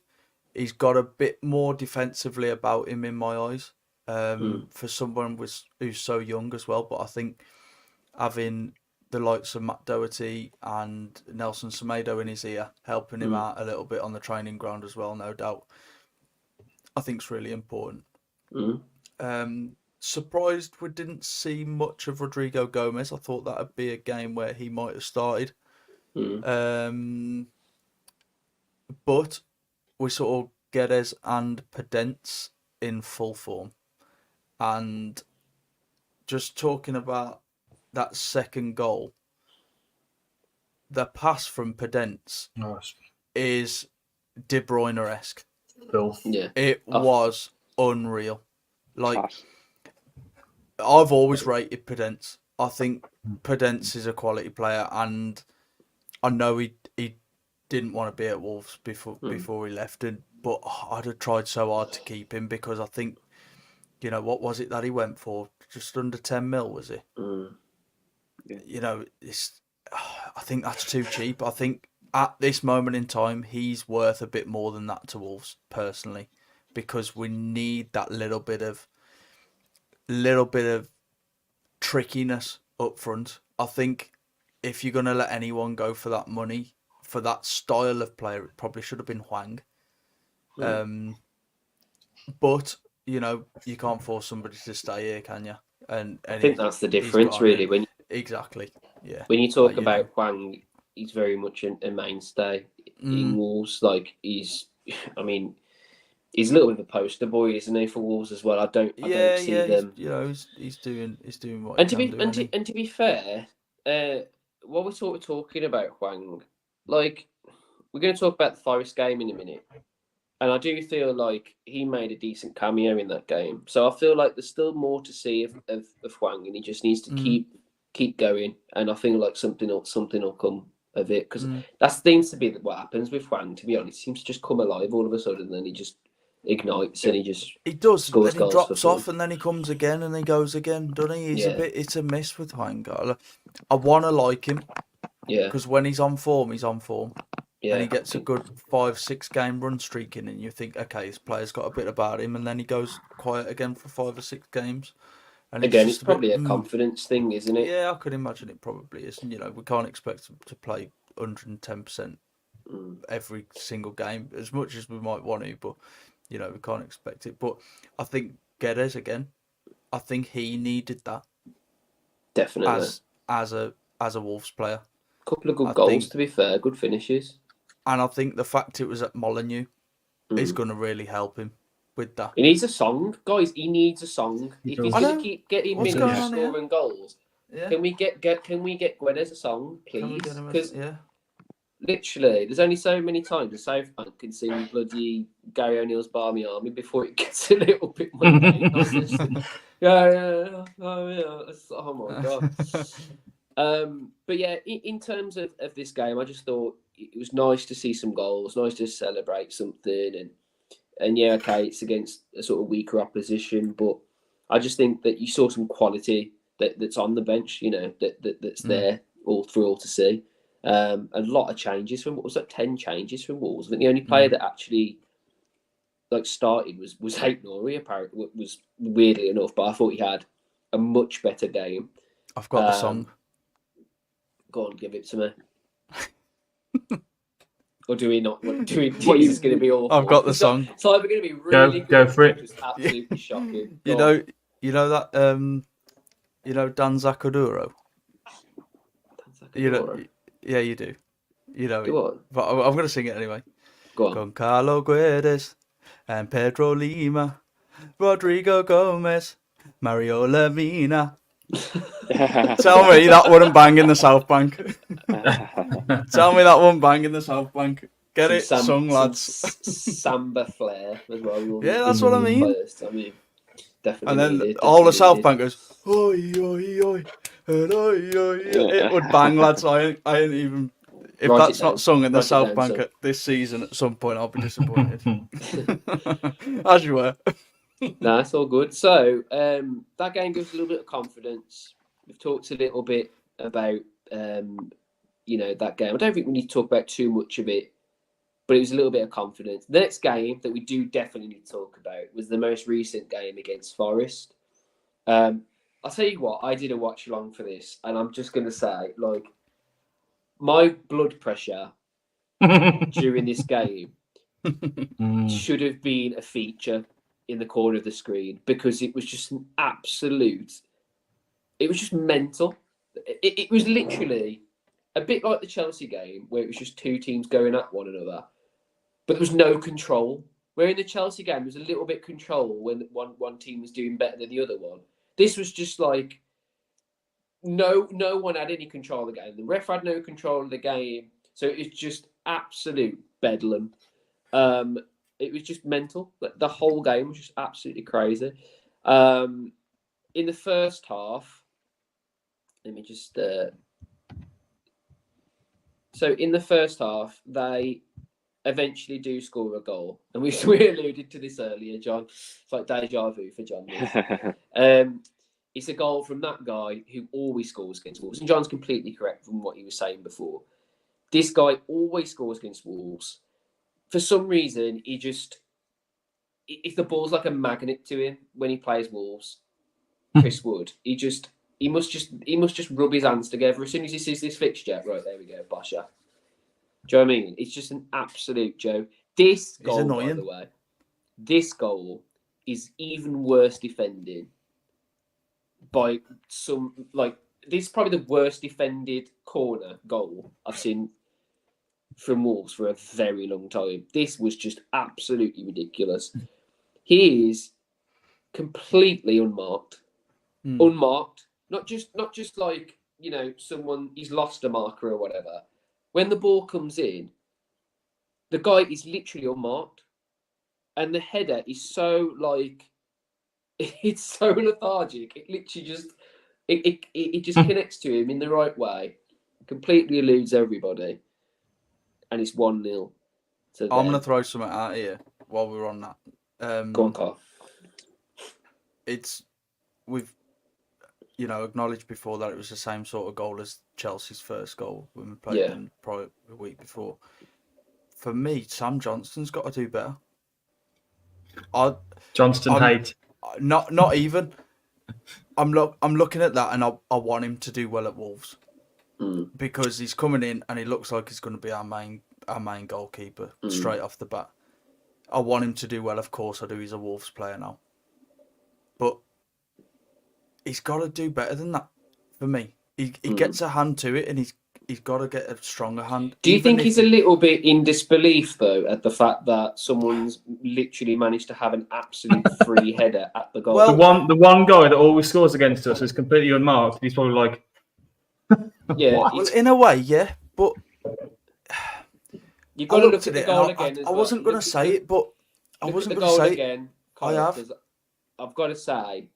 He's got a bit more defensively about him in my eyes. For someone who's so young as well. But I think having the likes of Matt Doherty and Nelson Semedo in his ear, helping him out a little bit on the training ground as well, no doubt, I think is really important. Surprised we didn't see much of Rodrigo Gomez. I thought that would be a game where he might have started. But we saw Guedes and Podence in full form. And just talking about that second goal, the pass from Podence is De Bruyne-esque. Yeah. It was unreal. I've always rated Podence. I think Podence is a quality player, and I know he didn't want to be at Wolves before he left, but I'd have tried so hard to keep him because I think, what was it that he went for? Just under 10 mil, was it? Yeah. I think that's too cheap. I think at this moment in time, he's worth a bit more than that to Wolves, personally. because we need that little bit of trickiness up front. I think if you're gonna let anyone go for that money, for that style of player, it probably should have been Hwang. But you know, you can't force somebody to stay here, can you? And I think that's the difference, really. When exactly, yeah. When you talk about Hwang, he's very much a mainstay in Wolves. Like he's a little bit of a poster boy, isn't he, for Wolves as well? I don't see them. He's doing what he can do. And to be fair, while we're talking about Hwang, like we're going to talk about the Forest game in a minute, and I do feel like he made a decent cameo in that game. So I feel like there's still more to see of Hwang, and he just needs to keep going. And I feel like something will come of it, because that seems to be what happens with Hwang. To be honest, he seems to just come alive all of a sudden, and then he just ignites and he does. Scores then he drops off, and then he comes again, and he goes again, doesn't he? It's a miss with Hwang. I want to like him, because when he's on form, he's on form. Yeah, and he gets a good 5-6 game run streak in, and you think, okay, this player's got a bit about him, and then he goes quiet again for 5 or 6 games. And again, it's probably a confidence thing, isn't it? Yeah, I could imagine it probably is. And, we can't expect him to play 110% every single game, as much as we might want to, but, we can't expect it. But I think Guedes, again, I think he needed that. Definitely. As a Wolves player. Couple of good goals, to be fair, good finishes. And I think the fact it was at Molineux is going to really help him with that. He needs a song, guys. He needs a song. If he's going to keep getting minutes, scoring goals, can we get Guedes a song, please? Because literally, there's only so many times the South Bank can sing bloody Gary O'Neill's Barmy Army before it gets a little bit mundane. Oh my god. But yeah, in terms of this game, I just thought it was nice to see some goals, nice to celebrate something, and yeah, okay, it's against a sort of weaker opposition, but I just think that you saw some quality that's on the bench, that's there all to see. A lot of changes from what was like 10 changes from Wolves. I think the only player that actually started was Haight Nouri, apparently, was weirdly enough, but I thought he had a much better game. I've got the song. Go on, give it to me. Or do we not? This is going to be awful. I've got the song. It's either going to be really go for it. Just absolutely shocking. You know that Dan Zacaduro. Yeah, you do. Go on. But I'm going to sing it anyway. Go on. Con Carlo Guedes and Pedro Lima, Rodrigo Gomez, Mario Lemina. Tell me that wouldn't bang in the South Bank. Tell me that wouldn't bang in the South Bank. Get it, sung lads. Samba flair as well. Yeah, that's what I mean. Definitely. And then all the South Bank goes, oi, oi, oi, oi, oi. It would bang, lads. I ain't even. If that's not sung in the South Bank this season, at some point, I'll be disappointed. As you were. No, it's all good. So that game gives a little bit of confidence. We've talked a little bit about that game. I don't think we need to talk about too much of it, but it was a little bit of confidence. The next game that we do definitely need to talk about was the most recent game against Forest. I'll tell you what, I did a watch along for this, and I'm just going to say, my blood pressure during this game should have been a feature in the corner of the screen, because it was just an absolute. It was just mental. It was literally a bit like the Chelsea game, where it was just two teams going at one another, but there was no control. Where in the Chelsea game, there was a little bit of control when one team was doing better than the other one. This was just like no one had any control of the game. The ref had no control of the game, so it was just absolute bedlam. It was just mental. The whole game was just absolutely crazy. In the first half, let me just. So in the first half, they eventually do score a goal, and we alluded to this earlier, John. It's like deja vu for John. It's a goal from that guy who always scores against Wolves, and John's completely correct from what he was saying before. This guy always scores against Wolves. For some reason, he if the ball's like a magnet to him when he plays Wolves, Chris Wood, he must just rub his hands together as soon as he sees this fixture. Right, there we go, Basha. Do you know what I mean? It's just an absolute joke. This goal, by the way, this goal is even worse defending by some, like, this is probably the worst defended corner goal I've seen from Wolves for a very long time. This was just absolutely ridiculous. He is completely unmarked. Unmarked. Not just like, you know, someone, he's lost a marker or whatever. When the ball comes in, the guy is literally unmarked. And the header is so, like, it's so lethargic. It literally just, it just connects to him in the right way. Completely eludes everybody. And it's 1-0. I'm going to throw something out here while we're on that. Go on, Carl. We've, you know, acknowledged before that it was the same sort of goal as Chelsea's first goal when we played them probably the week before. For me, Sam Johnston's got to do better. Johnston hate. Not even. I'm looking at that and I want him to do well at Wolves because he's coming in and he looks like he's going to be our main goalkeeper straight off the bat. I want him to do well, of course I do. He's a Wolves player now, but he's got to do better than that for me. He gets a hand to it and he's got to get a stronger hand. Do you think he's a little bit in disbelief, though, at the fact that someone's literally managed to have an absolute free header at the goal? Well, the one guy that always scores against us is completely unmarked. He's probably like... yeah. Well, in a way, yeah, but... You've got to look at the goal again. I wasn't going to say it, but I wasn't going to say it again. I have. I've got to say,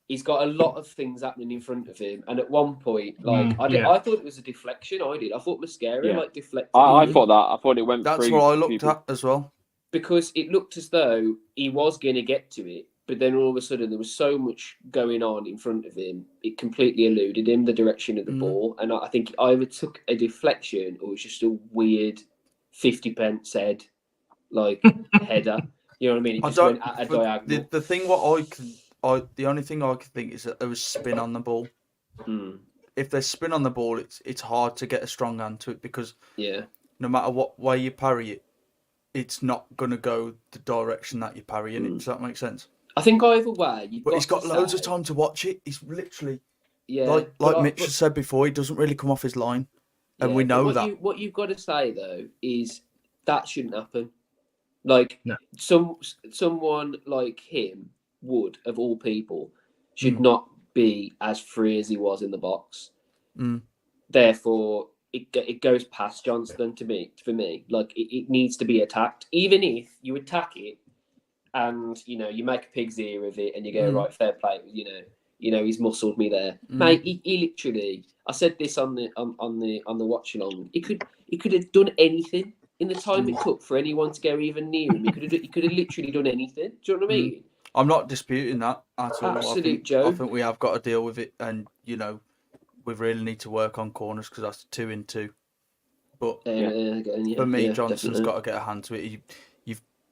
he's got a lot of things happening in front of him, and at one point, like I thought it was a deflection. I thought Mascara deflected. I thought that. I thought it went. That's what I looked at as well. Because it looked as though he was going to get to it, but then all of a sudden there was so much going on in front of him, it completely eluded him the direction of the ball, and I think it either took a deflection or it was just a weird 50-pence head, like header. You know what I mean? It just went at a diagonal. The thing the only thing I could think is that there was spin on the ball. If there's spin on the ball, it's hard to get a strong hand to it because no matter what way you parry it, it's not going to go the direction that you're parrying it. Does that make sense? I think either way, he's got loads of time to watch it. He's literally like Mitch has said before, he doesn't really come off his line, and we know that. What you've got to say though is that shouldn't happen. Like someone like him would, of all people, should not be as free as he was in the box. Therefore, it goes past Johnston for me. Like it needs to be attacked. Even if you attack it and you make a pig's ear of it and you go right, fair play. He's muscled me there, mate. He literally. I said this on the watch along. He could have done anything in the time it took for anyone to go even near him. He could have literally done anything. Do you know what I mean? I'm not disputing that at all. Absolute joke. I think we have got to deal with it, and we really need to work on corners because that's 2 in 2. But for me, Johnson's got to get a hand to it.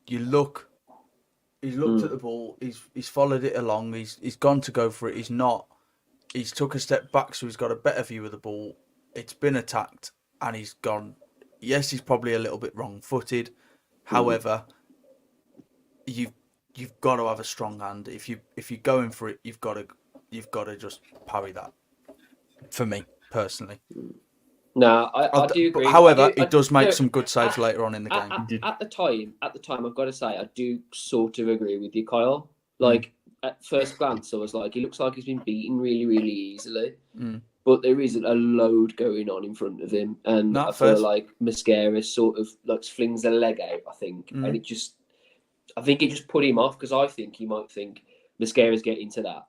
You look. He's looked at the ball. He's followed it along. He's gone to go for it. He's not. He's took a step back, so he's got a better view of the ball. It's been attacked, and he's gone. Yes, he's probably a little bit wrong-footed. However, you've got to have a strong hand. If you're going for it, you've got to just parry that. For me personally. No, I do agree. However, he does make some good saves later on in the game. At the time, I've got to say, I do sort of agree with you, Kyle. Like at first glance, I was like, he looks like he's been beaten really, really easily. But there isn't a load going on in front of him, and I feel like Mascara sort of like flings a leg out. I think, and I think it just put him off because I think he might think Mascara's getting to that.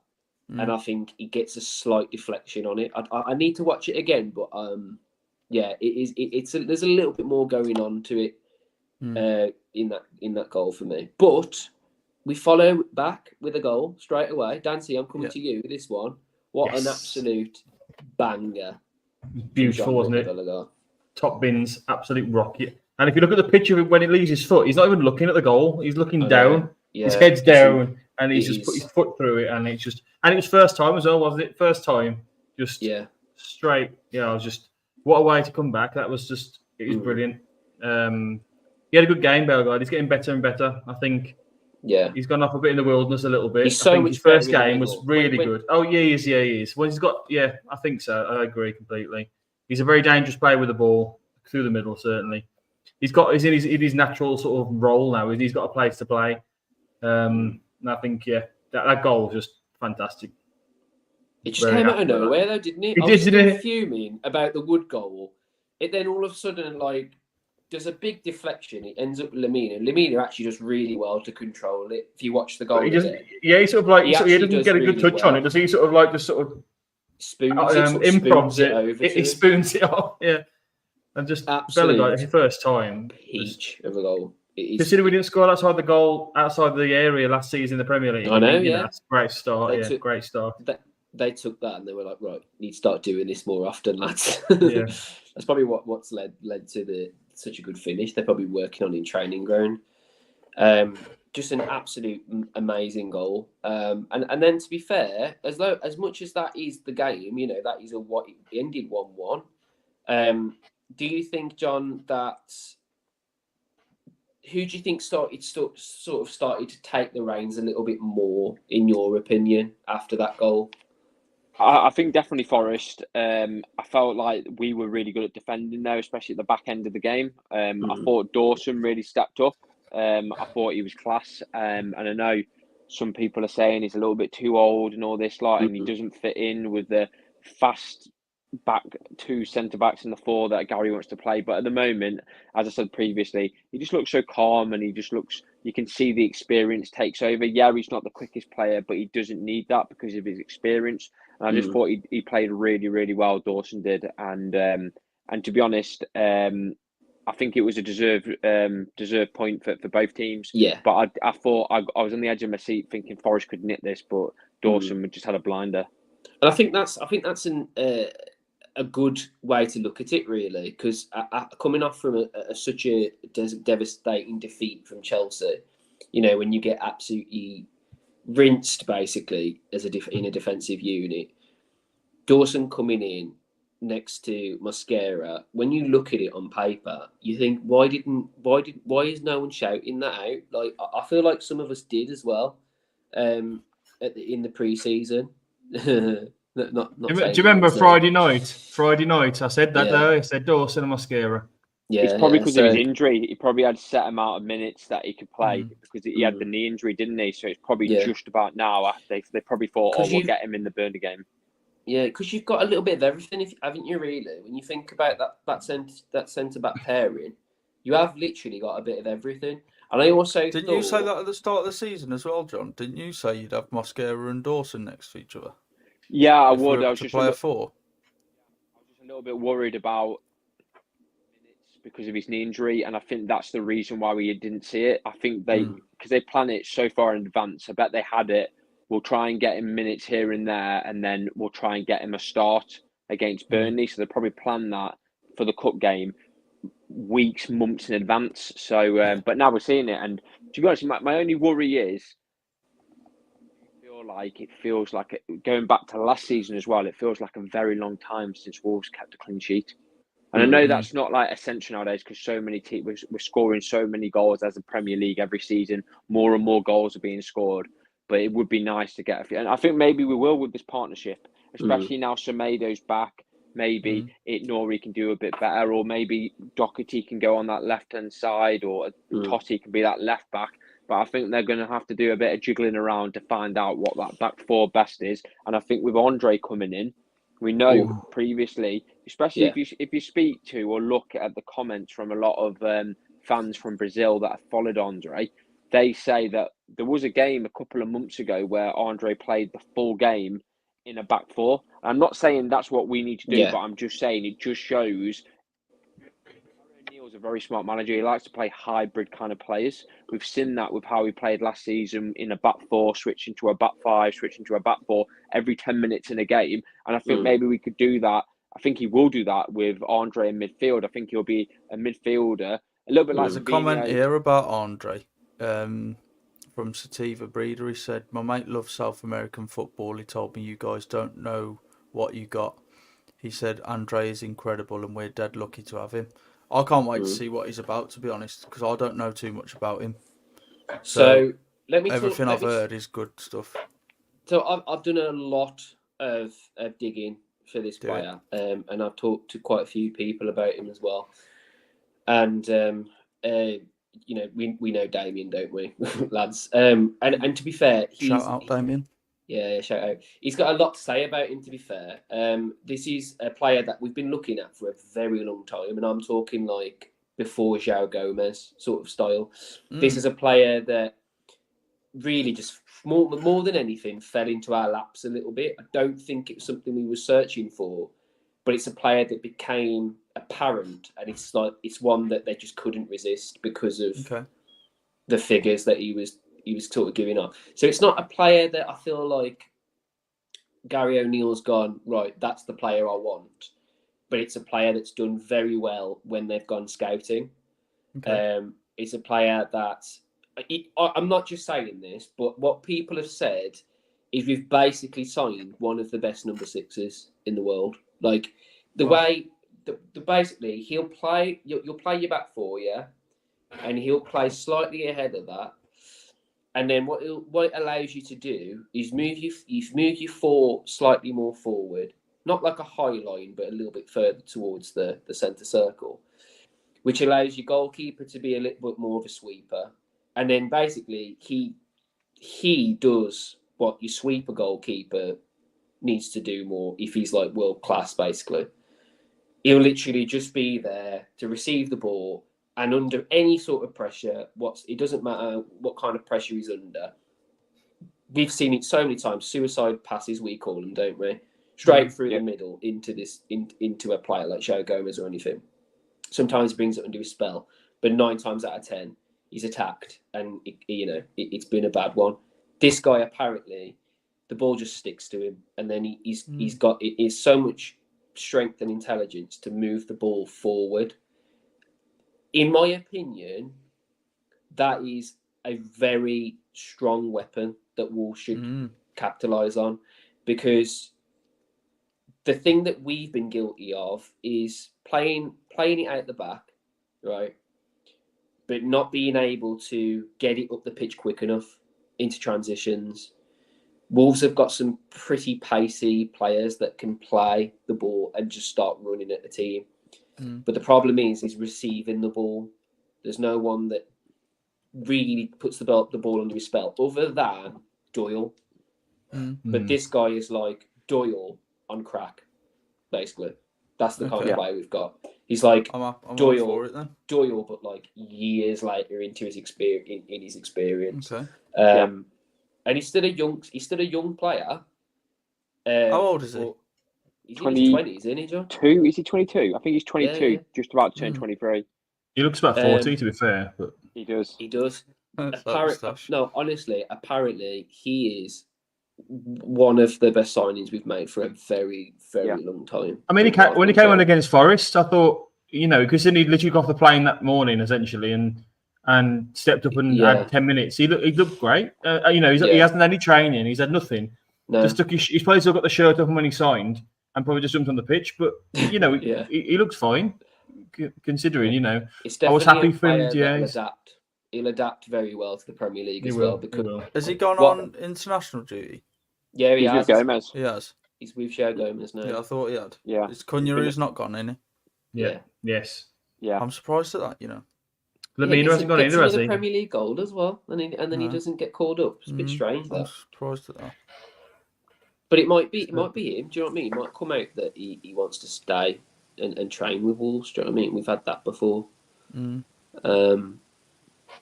And I think he gets a slight deflection on it. I need to watch it again, but there's a little bit more going on to it in that goal for me. But we follow back with a goal straight away. Dancy, I'm coming to you with this one. What an absolute banger! Beautiful, wasn't it? Top bins, absolute rocket. And if you look at the picture of it when it leaves his foot, he's not even looking at the goal. He's looking down. Yeah, his head's down, and he's just put his foot through it, and it was first time as well, wasn't it? First time, just straight. Yeah, I was just what a way to come back. That was just it was brilliant. He had a good game, Bellegarde. He's getting better and better. I think. Yeah, he's gone off a bit in the wilderness a little bit. He's so I think much his first better game was really good. Oh yeah, he is. Well, he's got. Yeah, I think so. I agree completely. He's a very dangerous player with the ball through the middle. Certainly, he's in his natural sort of role now. He's got a place to play. And I think that goal was just fantastic. It just came out of nowhere though, didn't it? I was still fuming about the Wood goal. It then all of a sudden there's a big deflection. It ends up with Lemina. Lemina actually does really well to control it. If you watch the goal, he doesn't get a good touch on it. Does he? Sort of just spoons it over. He spoons it off. Yeah, and just Bellegarde his first time. Peach of a goal. Consider we didn't score outside the area last season in the Premier League. I know. Yeah, great start. Great start. They took that and they were like, right, need to start doing this more often, lads. Yeah, that's probably what's led to such a good finish. They're probably working on in training ground. Just an absolute amazing goal. And then to be fair, as much as that is the game, that is what it ended 1-1. Do you think, John, that who do you think sort of started to take the reins a little bit more, in your opinion, after that goal? I think definitely Forest. I felt like we were really good at defending there, especially at the back end of the game. I thought Dawson really stepped up. I thought he was class. And I know some people are saying he's a little bit too old and all this, and he doesn't fit in with the fast back two centre-backs in the four that Gary wants to play. But at the moment, as I said previously, he just looks so calm and you can see the experience takes over. Yeah, he's not the quickest player, but he doesn't need that because of his experience. And I just thought he played really, really well, Dawson did. And to be honest, I think it was a deserved point for both teams. Yeah. But I thought I was on the edge of my seat thinking Forest could nip this, but Dawson just had a blinder. And I think that's a good way to look at it, really, because coming off from such a devastating defeat from Chelsea, when you get absolutely rinsed basically in a defensive unit, Dawson coming in next to Mosquera, when you look at it on paper, you think, why is no one shouting that out? Like, I feel like some of us did as well, in the pre-season. Do you remember Friday night? I said that though. I said Dawson and Mascara. Yeah, it's probably because of his injury. He probably had a set amount of minutes that he could play because he had the knee injury, didn't he? So it's probably just about now. They probably thought, we'll get him in the Burnley game. Yeah, because you've got a little bit of everything, haven't you? Really, when you think about that centre back pairing, you have literally got a bit of everything. And I also didn't you say that at the start of the season as well, John? Didn't you say you'd have Mosquera and Dawson next to each other? Yeah, I would. I was just a little bit worried about minutes because of his knee injury, and I think that's the reason why we didn't see it. I think because they plan it so far in advance. I bet they had it. We'll try and get him minutes here and there, and then we'll try and get him a start against Burnley. So they probably plan that for the cup game weeks, months in advance. So, but now we're seeing it, and to be honest, my only worry is. It feels like going back to last season as well. It feels like a very long time since Wolves kept a clean sheet, and I know that's not like essential nowadays because so many teams we're scoring so many goals as a Premier League every season. More and more goals are being scored, but it would be nice to get a few. And I think maybe we will with this partnership, especially now Semedo's back. Maybe Nori can do a bit better, or maybe Doherty can go on that left hand side, or Totti can be that left back. But I think they're going to have to do a bit of jiggling around to find out what that back four best is. And I think with Andre coming in, we know previously, especially if you speak to or look at the comments from a lot of fans from Brazil that have followed Andre, they say that there was a game a couple of months ago where Andre played the full game in a back four. I'm not saying that's what we need to do, but I'm just saying it just shows. Neil's a very smart manager. He likes to play hybrid kind of players. We've seen that with how he played last season in a back four, switching to a back five, switching to a back four every 10 minutes in a game. And I think maybe we could do that. I think he will do that with Andre in midfield. I think he'll be a midfielder, a little bit like There's a comment here about Andre from from Sativa Breeder. He said, "My mate loves South American football. He told me you guys don't know what you got." He said, "Andre is incredible and we're dead lucky to have him." I can't wait to see what he's about, to be honest, because I don't know too much about him. So everything I've heard is good stuff. So I've done a lot of digging for this player, and I've talked to quite a few people about him as well. And you know, we know Damien, don't we, lads? And to be fair, shout out Damien. Yeah, shout out. He's got a lot to say about him, to be fair. This is a player that we've been looking at for a very long time, and I'm talking like before João Gomez sort of style. This is a player that really just more than anything fell into our laps a little bit. I don't think it was something we were searching for, but it's a player that became apparent, and it's one that they just couldn't resist because of the figures that he was sort of giving up. So it's not a player that I feel like Gary O'Neill's gone, right, that's the player I want, but it's a player that's done very well when they've gone scouting. It's a player that I'm not just saying this, but what people have said is we've basically signed one of the best number sixes in the world. Like the way, basically he'll play. You'll play your back four, yeah, and he'll play slightly ahead of that. And then what it allows you to do is move your four slightly more forward, not like a high line, but a little bit further towards the centre circle, which allows your goalkeeper to be a little bit more of a sweeper. And then basically he does what your sweeper goalkeeper needs to do more if he's like world class, basically. He'll literally just be there to receive the ball, and under any sort of pressure, it doesn't matter what kind of pressure he's under. We've seen it so many times, suicide passes we call them, don't we? Straight through the middle into a player like João Gomez or anything. Sometimes he brings it under his spell, but 9 times out of 10, he's attacked, and it's been a bad one. This guy, apparently, the ball just sticks to him, and then he's got so much strength and intelligence to move the ball forward. In my opinion, that is a very strong weapon that Wolves should capitalise on, because the thing that we've been guilty of is playing it out the back, right? But not being able to get it up the pitch quick enough into transitions. Wolves have got some pretty pacey players that can play the ball and just start running at the team. But the problem is receiving the ball. There's no one that really puts the ball under his spell other than Doyle. But this guy is like Doyle on crack, basically. That's the kind of player we've got. He's like I'm Doyle, for it, then. Doyle, but like years later into his experience. Okay. And he's still a young player. How old is he? He's in his 20s, isn't he, John? Is he 22? I think he's 22, Yeah. just about to turn 23. He looks about 40, to be fair. But He does. He does. No, honestly, apparently he is one of the best signings we've made for a very, very long time. I mean, when he came on against Forest, I thought, because he literally got off the plane that morning, essentially, and stepped up and had 10 minutes. He looked great. He hasn't had any training. He's had nothing. No. Just he's probably still got the shirt off when he signed, and probably just jumped on the pitch. But he looks fine, considering. I was happy for him. He'll adapt very well to the Premier League as well. Because has he gone on international duty? Yeah, he's with Gomez. He has. He's with João Gomez now. Yeah, I thought he had. Yeah, it's Cunha who's not gone, isn't he? Yeah. Yes. Yeah. I'm surprised at that. Lemina hasn't gone either, has he? Premier League goal as well, and then he doesn't get called up. It's a bit strange. I'm surprised at that. But it might be him. Do you know what I mean? It might come out that he wants to stay and train with Wolves. Do you know what I mean? We've had that before.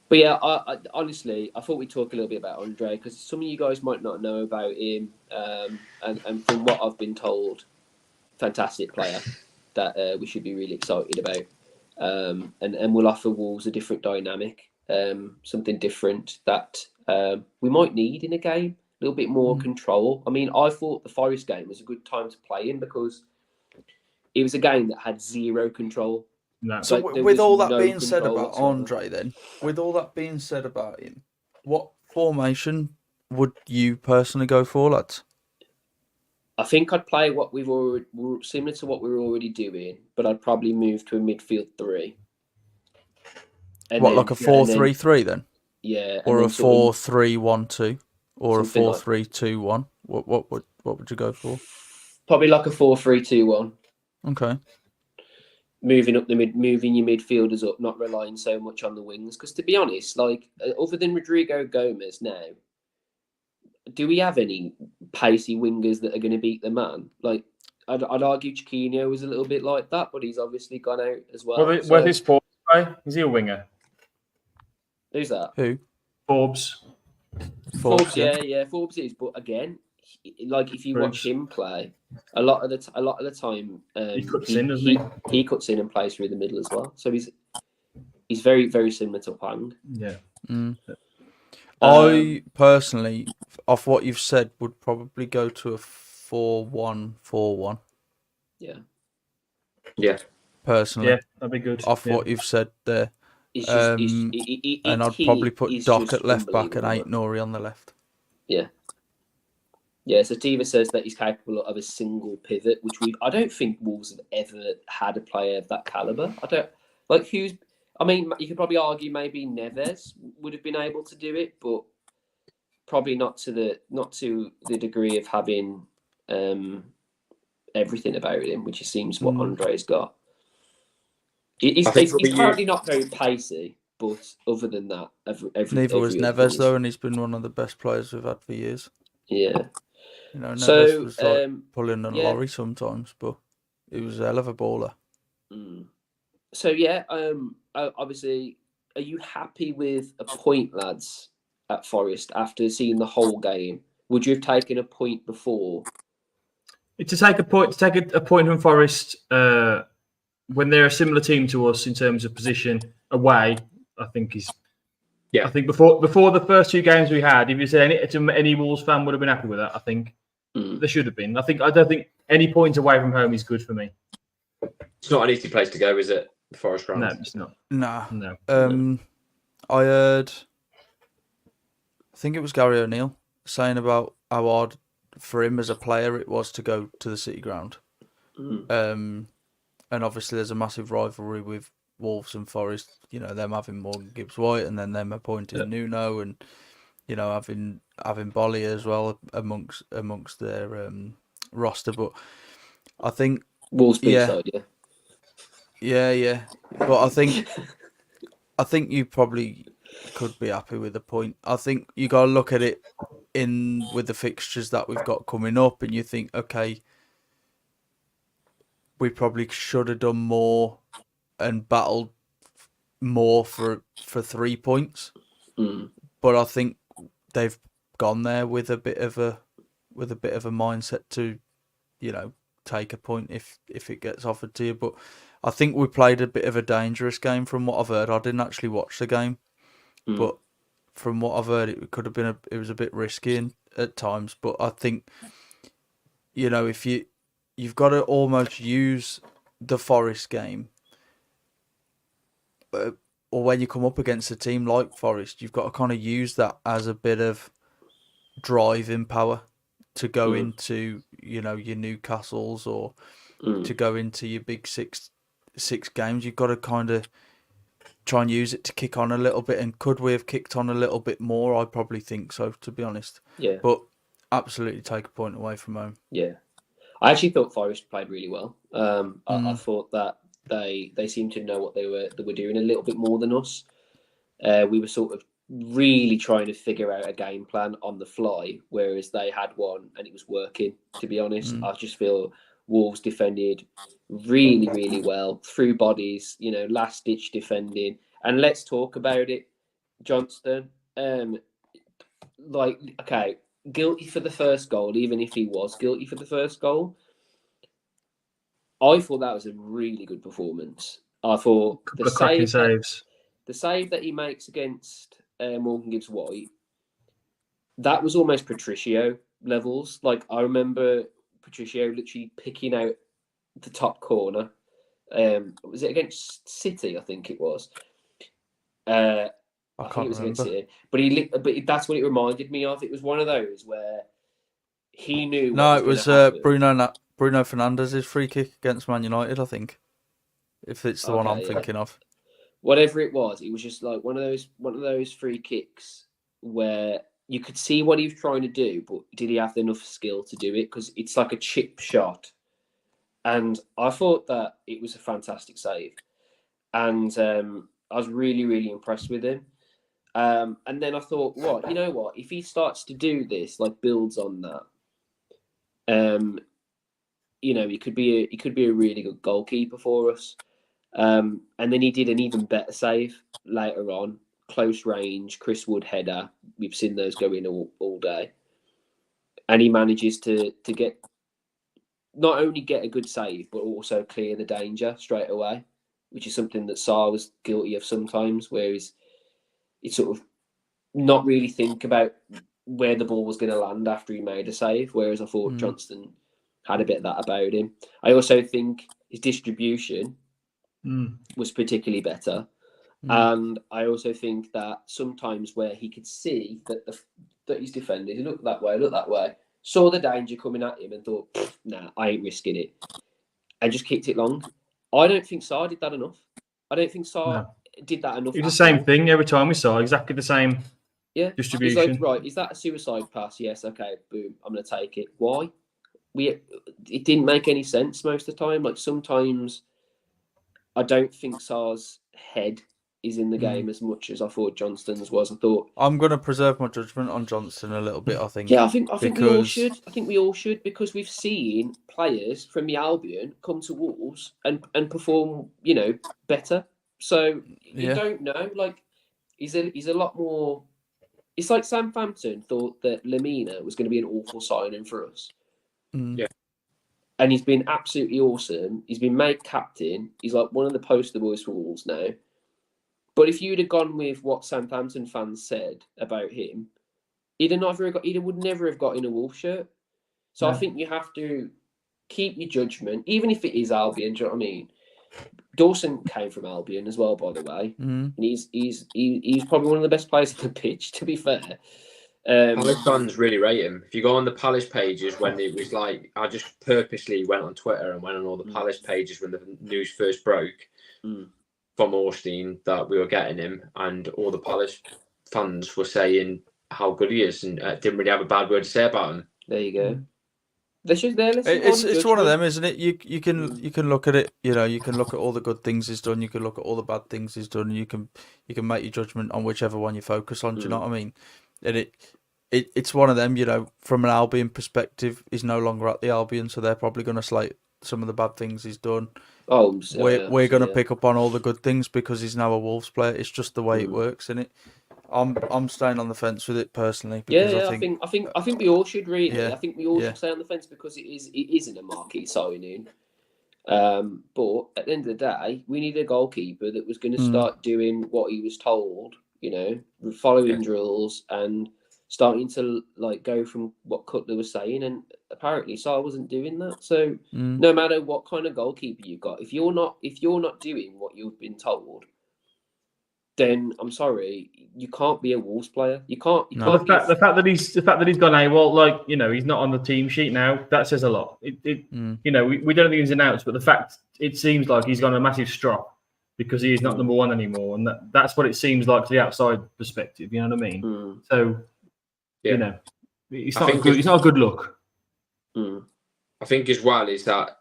But yeah, I honestly, I thought we'd talk a little bit about Andre, because some of you guys might not know about him. And from what I've been told, fantastic player that we should be really excited about. And will offer Wolves a different dynamic, something different that we might need in a game. A little bit more control. I mean, I thought the Forest game was a good time to play in because it was a game that had zero control. No. So with all that being said about Andre, then, with all that being said about him, what formation would you personally go for, lads? I think I'd play what similar to what we were already doing, but I'd probably move to a midfield three. And what, like a 4-3-3 then? Yeah. Or a 4-3-1-2? Or a Something 4-3-2-1? What would you go for? Probably like a 4-3-2-1. Okay. Moving your midfielders up, not relying so much on the wings. Because to be honest, like other than Rodrigo Gomez now, do we have any pacey wingers that are going to beat the man? Like, I'd argue Chiquinho was a little bit like that, but he's obviously gone out as well. Where's his Forbes play? Is he a winger? Who's that? Who? Forbes. Forbes, yeah, Forbes is. But again, like if you watch him play, a lot of the time, he cuts in, doesn't he? He cuts in and plays through the middle as well. So he's very, very similar to Pang. Yeah. Mm. I personally, off what you've said, would probably go to a 4-1-4-1. Yeah. Yeah. Personally. Yeah, that'd be good. Off what you've said there. And I'd probably put Doc at left back and Ait-Nouri on the left. Yeah. Yeah, so Tiva says that he's capable of a single pivot, which I don't think Wolves have ever had a player of that caliber. You could probably argue maybe Neves would have been able to do it, but probably not to the degree of having everything about him, which seems what Andre's got. He's currently not very pacey, but other than that, neither was Neves though, and he's been one of the best players we've had for years. Yeah. You know, Neves was like pulling a lorry sometimes, but he was a hell of a baller. So yeah, obviously, are you happy with a point, lads, at Forest after seeing the whole game? Would you have taken a point before? To take a point from Forest when they're a similar team to us in terms of position away, I think is. Yeah. I think before the first two games we had, if you said any Wolves fan would have been happy with that, I think they should have been. I don't think any point away from home is good for me. It's not an easy place to go, is it? The Forest ground. No, it's not. No. I heard. I think it was Gary O'Neill saying about how hard for him as a player it was to go to the City ground. And obviously there's a massive rivalry with Wolves and Forest. You know, them having Morgan Gibbs-White and then them appointing Nuno and having Bolly as well amongst their roster. But I think Wolves big side, yeah. But I think you probably could be happy with the point. I think you got to look at it with the fixtures that we've got coming up, and you think, okay, we probably should have done more and battled more for 3 points. But I think they've gone there with a bit of a mindset to, take a point if it gets offered to you. But I think we played a bit of a dangerous game from what I've heard. I didn't actually watch the game, but from what I've heard, it could have been it was a bit risky at times. But I think, if you've got to almost use the Forest game, or when you come up against a team like Forest, you've got to kind of use that as a bit of driving power to go into, your Newcastles or to go into your big six games. You've got to kind of try and use it to kick on a little bit. And could we have kicked on a little bit more? I probably think so, to be honest. Yeah. But absolutely take a point away from home. Yeah. I actually thought Forest played really well. I thought that they seemed to know what they were doing a little bit more than us. We were sort of really trying to figure out a game plan on the fly, whereas they had one and it was working, to be honest. I just feel Wolves defended really, really well through bodies, last ditch defending. And let's talk about it. Johnston, guilty for the first goal, even if he was guilty for the first goal. I thought that was a really good performance. I thought the save that he makes against Morgan Gibbs-White, that was almost Patricio levels. Like, I remember Patricio literally picking out the top corner. Was it against City? I think it was. I can't think it was against remember. City. But that's what it reminded me of. It was one of those where he knew No, what it was was going to happen. Bruno Fernandes's free kick against Man United, I think. If it's the one I'm Okay, yeah. thinking of. Whatever it was just like one of those free kicks where you could see what he was trying to do, but did he have enough skill to do it? Because it's like a chip shot. And I thought that it was a fantastic save. And I was really, really impressed with him. And then I thought, you know what? If he starts to do this, like builds on that, you know, he could be a really good goalkeeper for us. And then he did an even better save later on, close range, Chris Wood header. We've seen those go in all day, and he manages to get not only get a good save but also clear the danger straight away, which is something that Sarr was guilty of sometimes, where he's sort of not really think about where the ball was going to land after he made a save. Whereas I thought Johnston had a bit of that about him. I also think his distribution was particularly better. And I also think that sometimes where he could see that his defenders look that way, saw the danger coming at him and thought, nah, I ain't risking it, and just kicked it long. I don't think Sarr did that enough. I don't think Sarr did that enough. It's the same thing every time we saw, exactly the same distribution. He's like, right, is that a suicide pass? Yes, okay, boom, I'm going to take it. Why? It didn't make any sense most of the time. Like sometimes I don't think Sarr's head is in the game as much as I thought Johnston's was. I thought I'm going to preserve my judgment on Johnston a little bit, I think. Yeah, I think we all should. I think we all should, because we've seen players from the Albion come to Wolves and perform, you know, better. So you don't know. Like he's a lot more. It's like Southampton thought that Lemina was going to be an awful signing for us. Yeah. And he's been absolutely awesome. He's been made captain. He's like one of the poster boys for Wolves now. But if you'd have gone with what Southampton fans said about him, he would never have got in a Wolves shirt. So I think you have to keep your judgment, even if it is Albion. Do you know what I mean? Dawson came from Albion as well, by the way, and he's probably one of the best players on the pitch. To be fair, Palace fans really rate him. If you go on the Palace pages, when it was like, I just purposely went on Twitter and went on all the Palace pages when the news first broke from Orstein that we were getting him, and all the Palace fans were saying how good he is, and didn't really have a bad word to say about him. There you go. It's one of them, isn't it? You can look at it. You know, you can look at all the good things he's done. You can look at all the bad things he's done. And you can make your judgment on whichever one you focus on. Do you know what I mean? And it's one of them. You know, from an Albion perspective, he's no longer at the Albion, so they're probably going to slate some of the bad things he's done. We're going to pick up on all the good things because he's now a Wolves player. It's just the way it works, isn't it? I'm staying on the fence with it personally. Because I think we all should really. Yeah, I think we all should stay on the fence because it isn't a marquee signing. But at the end of the day, we need a goalkeeper that was going to start doing what he was told. You know, following drills and starting to like go from what Cutler was saying. And apparently, Sarr wasn't doing that. So no matter what kind of goalkeeper you've got, if you're not doing what you've been told, then I'm sorry, you can't be a Wolves player. You can't. The fact that he's gone AWOL, like, you know, he's not on the team sheet now. That says a lot. You know, we don't think he's announced, but the fact it seems like he's gone a massive strop because he is not number one anymore, and that's what it seems like to the outside perspective. You know what I mean? So, you know, it's not a good look. I think as well is that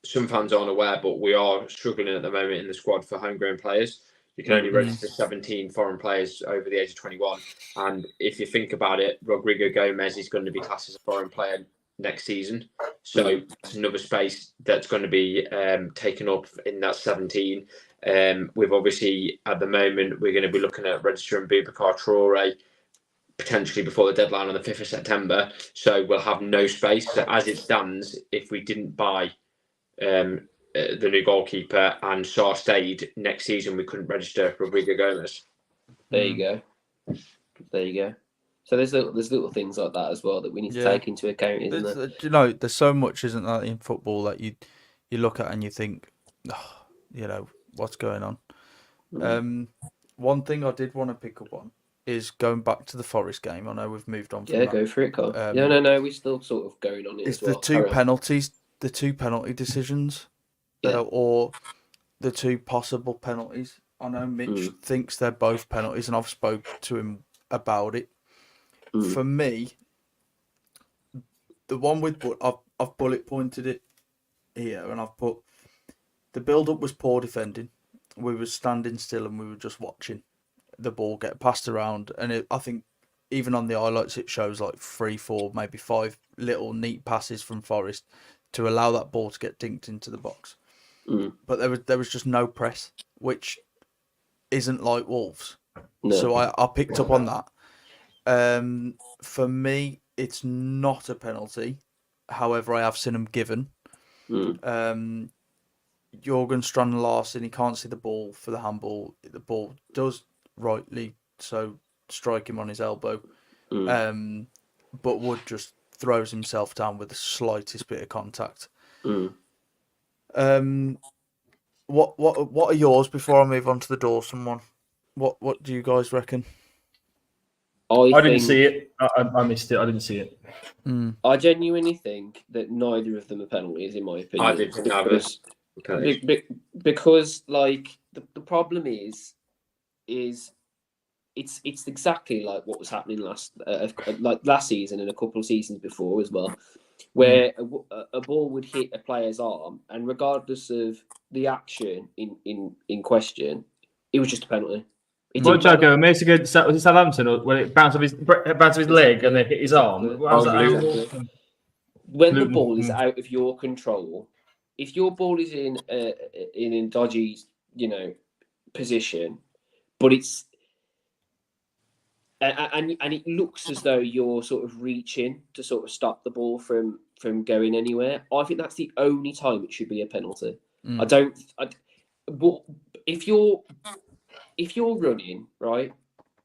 some fans aren't aware, but we are struggling at the moment in the squad for homegrown players. You can only register 17 foreign players over the age of 21. And if you think about it, Rodrigo Gomez is going to be classed as a foreign player next season. So that's another space that's going to be taken up in that 17. We've obviously, at the moment, we're going to be looking at registering Boubacar Traore potentially before the deadline on the 5th of September. So we'll have no space. So as it stands, if we didn't buy the new goalkeeper and Sarr stayed next season, we couldn't register Rodrigo Gomez. There you go. So there's little things like that as well that we need to take into account, isn't there? You know, there's so much, isn't there, in football that you look at and you think, you know, what's going on? one thing I did want to pick up on is going back to the Forest game. I know we've moved on from Yeah, that. go for it, Carl. No, we're still sort of going on it It's as well. the two penalty decisions, or the two possible penalties. I know Mitch thinks they're both penalties, and I've spoke to him about it. For me, the one with I've bullet pointed it here, and I've put the build-up was poor defending. We were standing still and we were just watching the ball get passed around, and I think even on the highlights it shows like 3, 4, maybe 5 little neat passes from Forest to allow that ball to get dinked into the box. But there was just no press, which isn't like Wolves. No. So I picked up on that. For me, it's not a penalty. However, I have seen them given. Jorgen Strand Larsen, he can't see the ball for the handball. The ball does rightly so strike him on his elbow, but Wood just throws himself down with the slightest bit of contact. What are yours before I move on to the Dawson one? What do you guys reckon? I didn't see it. I missed it. I didn't see it. I genuinely think that neither of them are penalties, in my opinion. I didn't have it. Because like the problem is it's exactly like what was happening last season and a couple of seasons before as well, where a ball would hit a player's arm, and regardless of the action in question, it was just a penalty. What Joe Gomez against Southampton, or when it bounced off his leg and then hit his arm? When the ball is out of your control, if your ball is in a dodgy, position, but it's and it looks as though you're sort of reaching to sort of stop the ball from going anywhere, I think that's the only time it should be a penalty. If you're running, right,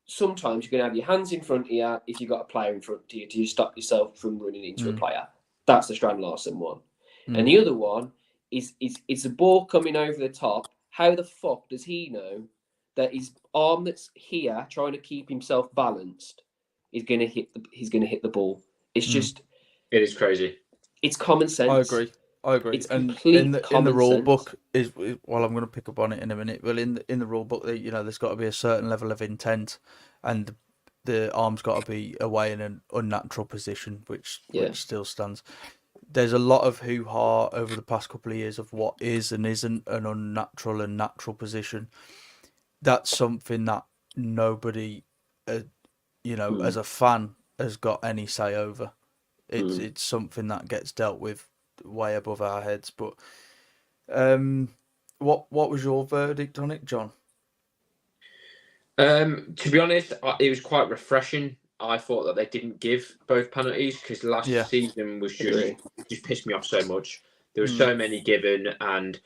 sometimes you're going to have your hands in front of you if you've got a player in front of you to stop yourself from running into a player. That's the Strand Larsen one. And the other one is a ball coming over the top. How the fuck does he know that his arm that's here trying to keep himself balanced is going to hit the ball? It's just... It is crazy. It's common sense. I agree. It's and in the rule book is, well, I'm going to pick up on it in a minute. Well, in the rule book, there's got to be a certain level of intent, and the arm's got to be away in an unnatural position, which still stands. There's a lot of hoo-ha over the past couple of years of what is and isn't an unnatural and natural position. That's something that nobody, as a fan, has got any say over. It's something that gets dealt with way above our heads. But what was your verdict on it, John? To be honest, it was quite refreshing. I thought that they didn't give both penalties, because last season was just pissed me off so much. There were so many given, and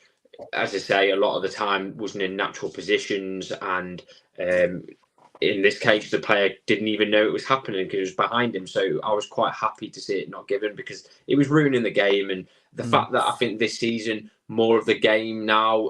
as I say, a lot of the time wasn't in natural positions, and in this case, the player didn't even know it was happening because it was behind him. So I was quite happy to see it not given, because it was ruining the game. And the fact that I think this season, more of the game now,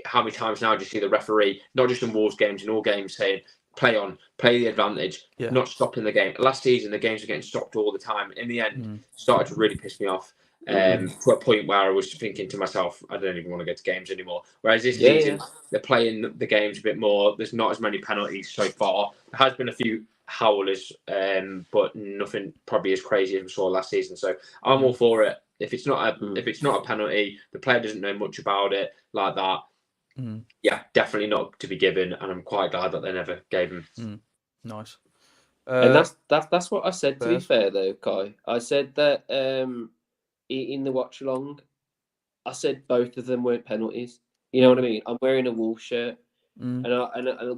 how many times now do you see the referee, not just in Wolves games, in all games, saying, play the advantage, not stopping the game. Last season, the games were getting stopped all the time. In the end, started to really piss me off. To a point where I was thinking to myself, I don't even want to go to games anymore. Whereas this season, they're playing the games a bit more. There's not as many penalties so far. There has been a few howlers, but nothing probably as crazy as we saw last season. So I'm all for it. If it's not a penalty, the player doesn't know much about it like that. Definitely not to be given, and I'm quite glad that they never gave him. Nice. And that's what I said. To be fair, though, Kai, I said that in the watch along, I said both of them weren't penalties. You know what I mean? I'm wearing a Wolves shirt, and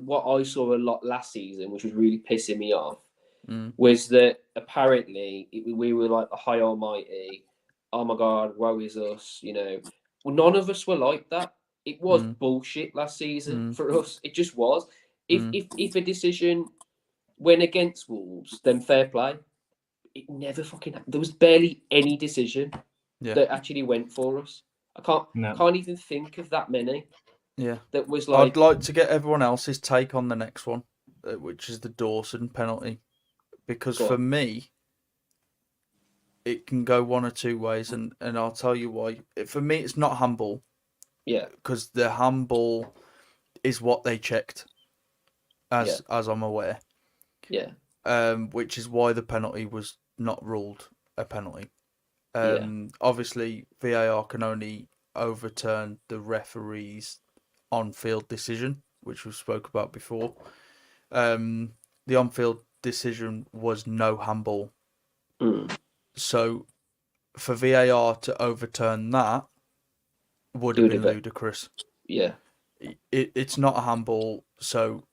what I saw a lot last season, which was really pissing me off, was that apparently we were like the high almighty. Oh my God, woe is us! Well, none of us were like that. It was bullshit last season for us. It just was. If a decision went against Wolves, then fair play. It never fucking happened. There was barely any decision that actually went for us. I can't even think of that many. Yeah. That was like. I'd like to get everyone else's take on the next one, which is the Dawson penalty, because for me, it can go one or two ways, and I'll tell you why. For me, it's not handball. Yeah. Because the handball is what they checked, as I'm aware. Yeah. Which is why the penalty was not ruled a penalty. Obviously, VAR can only overturn the referee's on-field decision, which we spoke about before. The on-field decision was no handball. So, for VAR to overturn that would have been ludicrous. Yeah. It's not a handball, so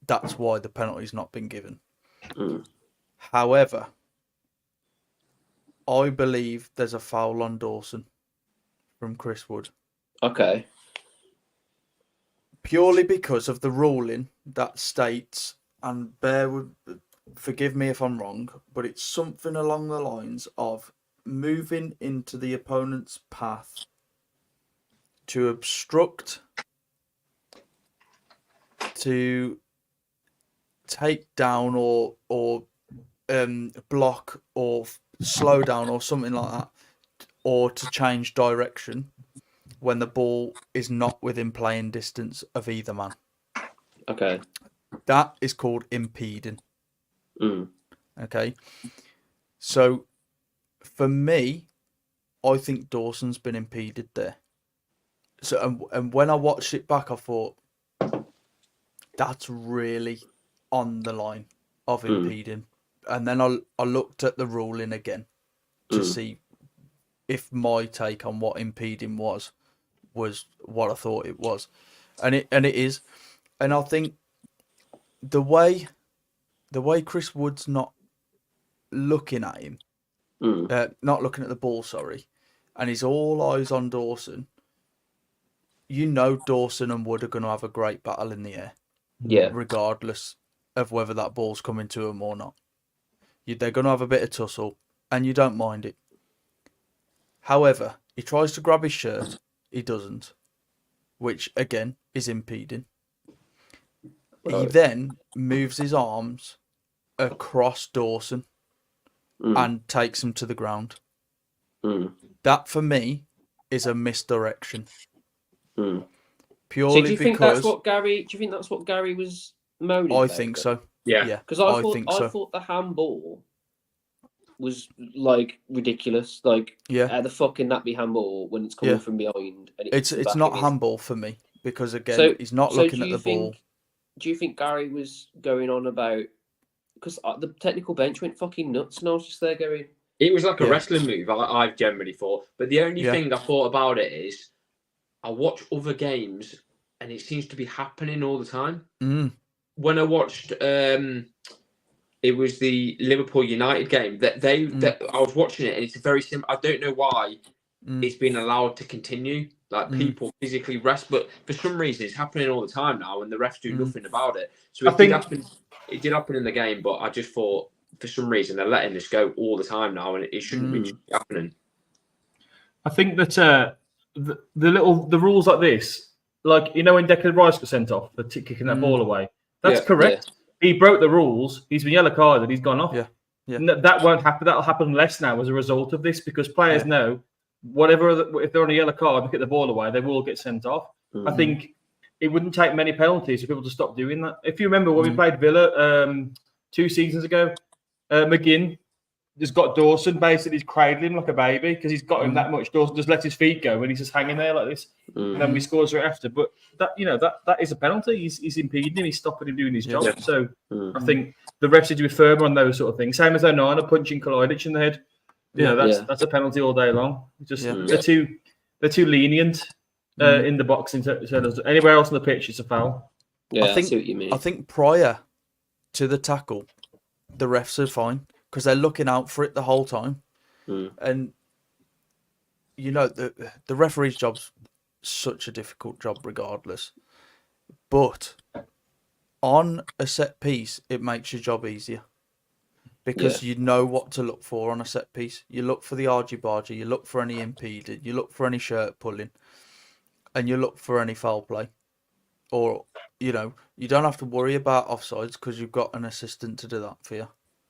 that's why the penalty's not been given. However, I believe there's a foul on Dawson from Chris Wood. Okay. Purely because of the ruling that states, and forgive me if I'm wrong, but it's something along the lines of moving into the opponent's path to obstruct, to take down or block or slow down or something like that, or to change direction when the ball is not within playing distance of either man. Okay. That is called impeding. Okay. So for me, I think Dawson's been impeded there. So and when I watched it back, I thought that's really on the line of impeding. And then I looked at the ruling again to see if my take on what impeding was what I thought it was, and it is, and I think the way Chris Wood's not looking at him, not looking at the ball, sorry, and he's all eyes on Dawson. You know, Dawson and Wood are going to have a great battle in the air, regardless of whether that ball's coming to him or not. They're going to have a bit of tussle, and you don't mind it. However, he tries to grab his shirt. He doesn't, which again is impeding. He then moves his arms across Dawson and takes him to the ground. That for me is a misdirection. Purely so do you think that's what Gary? Do you think that's what Gary was moaning about? I think so. Yeah. Because I thought the handball was like ridiculous. Like, how the fuck can that be handball when it's coming from behind? And it's not handball for me because again, he's not looking at the ball. Do you think Gary was going on about? Because the technical bench went fucking nuts, and I was just there going. It was like a wrestling move. I've generally thought, but the only thing I thought about it is, I watch other games and it seems to be happening all the time. When I watched, it was the Liverpool United game that I was watching it, and it's very simple. I don't know why it's been allowed to continue. Like people physically rest, but for some reason it's happening all the time now, and the refs do nothing about it. So it did happen in the game, but I just thought for some reason they're letting this go all the time now, and it shouldn't be happening. I think that the rules like this, like when Declan Rice got sent off for kicking that ball away, that's correct. He broke the rules. He's been yellow carded. He's gone off. That won't happen. That'll happen less now as a result of this, because players know if they're on a yellow card and kick the ball away, they will get sent off. I think it wouldn't take many penalties for people to stop doing that. If you remember when we played Villa 2 seasons ago, McGinn just got Dawson basically cradling him like a baby because he's got him that much. Dawson just lets his feet go and he's just hanging there like this, and then we scores right after. But that is a penalty. He's impeding him. He's stopping him doing his job. So I think the refs need to be firmer on those sort of things. Same as Onana punching Kalinic in the head. That's a penalty all day long. They're too lenient in the box. Anywhere else on the pitch, it's a foul. Yeah, I see what you mean. I think prior to the tackle, the refs are fine because they're looking out for it the whole time. And the referee's job's such a difficult job regardless. But on a set piece, it makes your job easier. Because you know what to look for on a set piece. You look for the argy-bargy, you look for any impeded, you look for any shirt pulling, and you look for any foul play. or you don't have to worry about offsides because you've got an assistant to do that for you.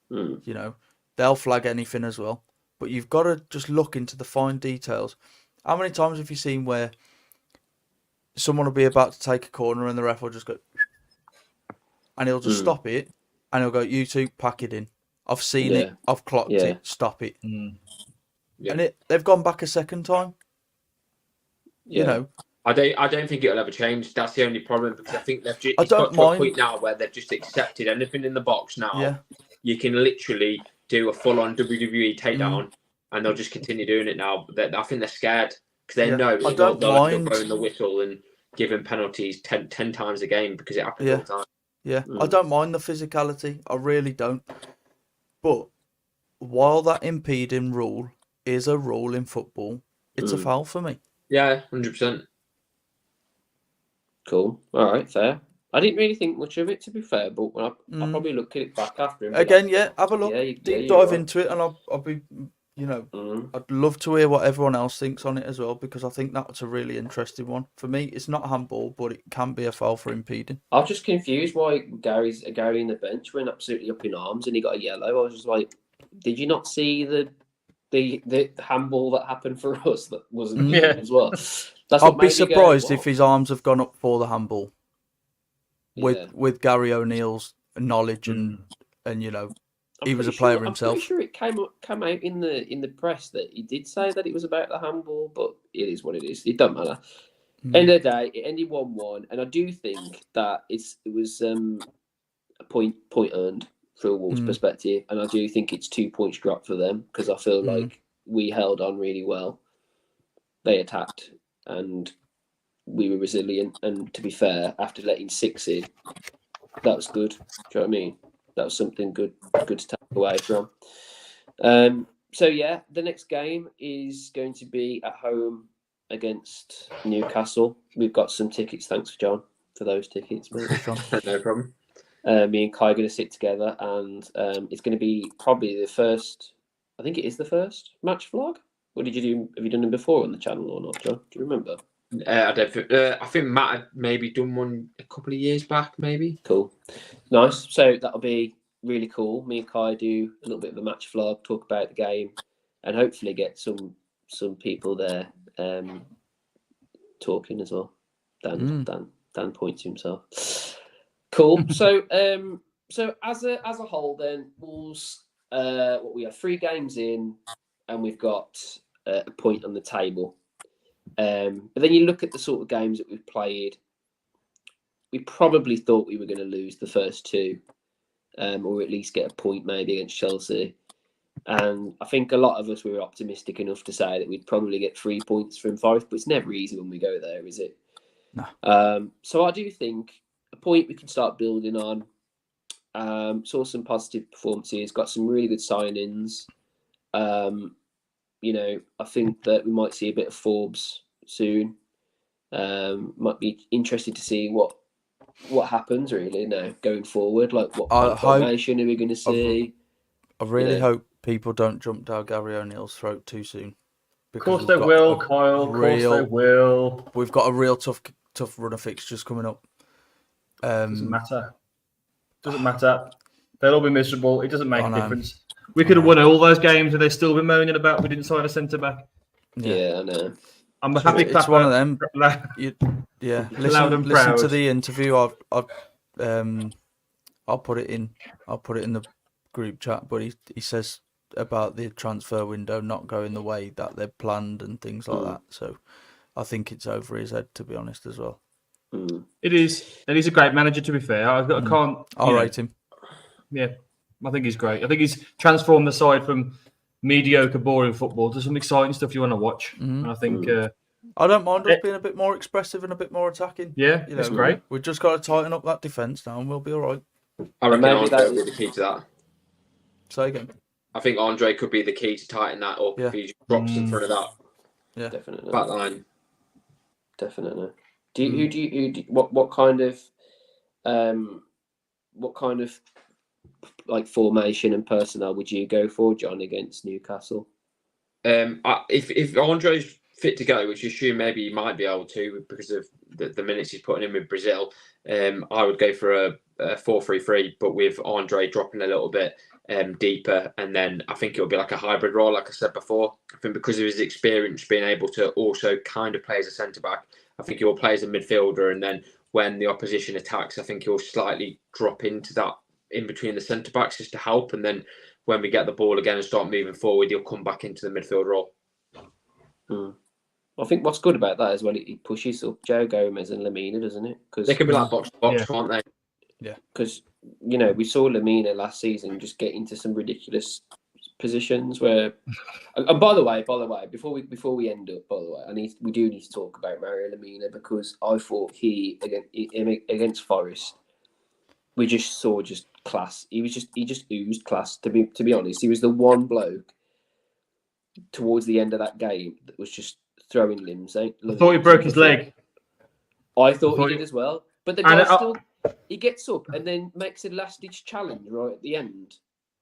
You know, they'll flag anything as well, but you've got to just look into the fine details. How many times have you seen where someone will be about to take a corner and the ref will just go, and he'll just stop it, and he'll go, "You two, pack it in. I've seen it. I've clocked it. Stop it." Yeah. And they've gone back a second time. You know, I don't think it'll ever change. That's the only problem, because I think it's I don't got to a mind. point now where they've just accepted anything in the box now. Yeah. You can literally do a full-on WWE takedown, and they'll just continue doing it now. I think they're scared because they know they'll end up blowing the whistle and giving penalties 10 times a game because it happens all the time. Yeah, I don't mind the physicality. I really don't. But while that impeding rule is a rule in football, it's a foul for me. Yeah, 100%. Cool. All right, fair. I didn't really think much of it, to be fair, but when I'll probably look at it back after. Again, have a look. Deep dive into it, and I'll be, I'd love to hear what everyone else thinks on it as well, because I think that's a really interesting one. For me, it's not handball, but it can be a foul for impeding. I was just confused why Gary in the bench went absolutely up in arms and he got a yellow. I was just like, did you not see the handball that happened for us that wasn't as well? I'd be surprised if his arms have gone up for the handball. With Gary O'Neill's knowledge and he was a player himself. I'm pretty sure it came out in the press that he did say that it was about the handball, but it is what it is. It doesn't matter. End of the day, it ended 1-1, and I do think that it was a point earned from a Wolves perspective, and I do think it's 2 points dropped for them because I feel like we held on really well. They attacked, and we were resilient. And to be fair, after letting 6 in, that was good. Do you know what I mean? That was something good to take away from. So yeah, the next game is going to be at home against Newcastle. We've got some tickets. Thanks, John, for those tickets. No problem. Me and Kai are going to sit together, and it's going to be probably the first. I think it is the first match vlog. What did you do? Have you done them before on the channel or not, John? Do you remember? I don't think. I think Matt had maybe done one a couple of years back, maybe. Cool, nice. So that'll be really cool. Me and Kai do a little bit of a match vlog, talk about the game, and hopefully get some people there talking as well. Dan points to himself. Cool. So as a whole, then Wolves. We have 3 games in, and we've got a point on the table. But then you look at the sort of games that we've played. We probably thought we were going to lose the first 2, or at least get a point maybe against Chelsea. And I think a lot of us were optimistic enough to say that we'd probably get 3 points from Forest, but it's never easy when we go there, is it? No. So I do think a point we can start building on. Saw some positive performances, got some really good signings. I think that we might see a bit of Forbes soon. Might be interested to see what happens really now going forward. Like what formation are we going to see? I really hope people don't jump down Gary O'Neill's throat too soon. Of course they will, Kyle. Of course they will. We've got a real tough run of fixtures coming up. Doesn't matter. They'll all be miserable. It doesn't make a difference. We could have won all those games and they'd still be moaning about we didn't sign a centre back. Yeah, I know. I'm a happy clapper. It's one of them. Listen to the interview. I'll put it in. I'll put it in the group chat. But he says about the transfer window not going the way that they'd planned and things like that. So I think it's over his head, to be honest, as well. It is, and he's a great manager. To be fair, I'll rate him. Yeah, I think he's great. I think he's transformed the side from mediocre, boring football to some exciting stuff you want to watch. And I think I don't mind us being a bit more expressive and a bit more attacking. Yeah, that's great. We've just got to tighten up that defence now, and we'll be all right. I reckon Andre will be the key to that. Say again. I think Andre could be the key to tighten that up if he drops in front of that. Yeah, definitely. Back line. Definitely. What kind of like formation and personnel would you go for, John, against Newcastle? If Andre's fit to go, which you assume maybe he might be able to because of the minutes he's putting in with Brazil, I would go for a 4-3-3, but with Andre dropping a little bit deeper, and then I think it'll be like a hybrid role, like I said before. I think because of his experience being able to also kind of play as a centre back, I think he'll play as a midfielder, and then when the opposition attacks, I think he'll slightly drop into that in between the centre backs just to help, and then when we get the ball again and start moving forward, he'll come back into the midfield role. I think what's good about that as well, it pushes up Joe Gomez and Lamina, doesn't it? Because they can be like box to box, can't they? Yeah. Because we saw Lamina last season just get into some ridiculous positions where. And by the way, before we end up, we do need to talk about Mario Lamina, because I thought he against Forest, we just saw just class. He just oozed class. To be honest, he was the one bloke towards the end of that game that was just throwing limbs. I thought he broke his leg. I thought he did as well. But the guy he gets up and then makes a last-ditch challenge right at the end.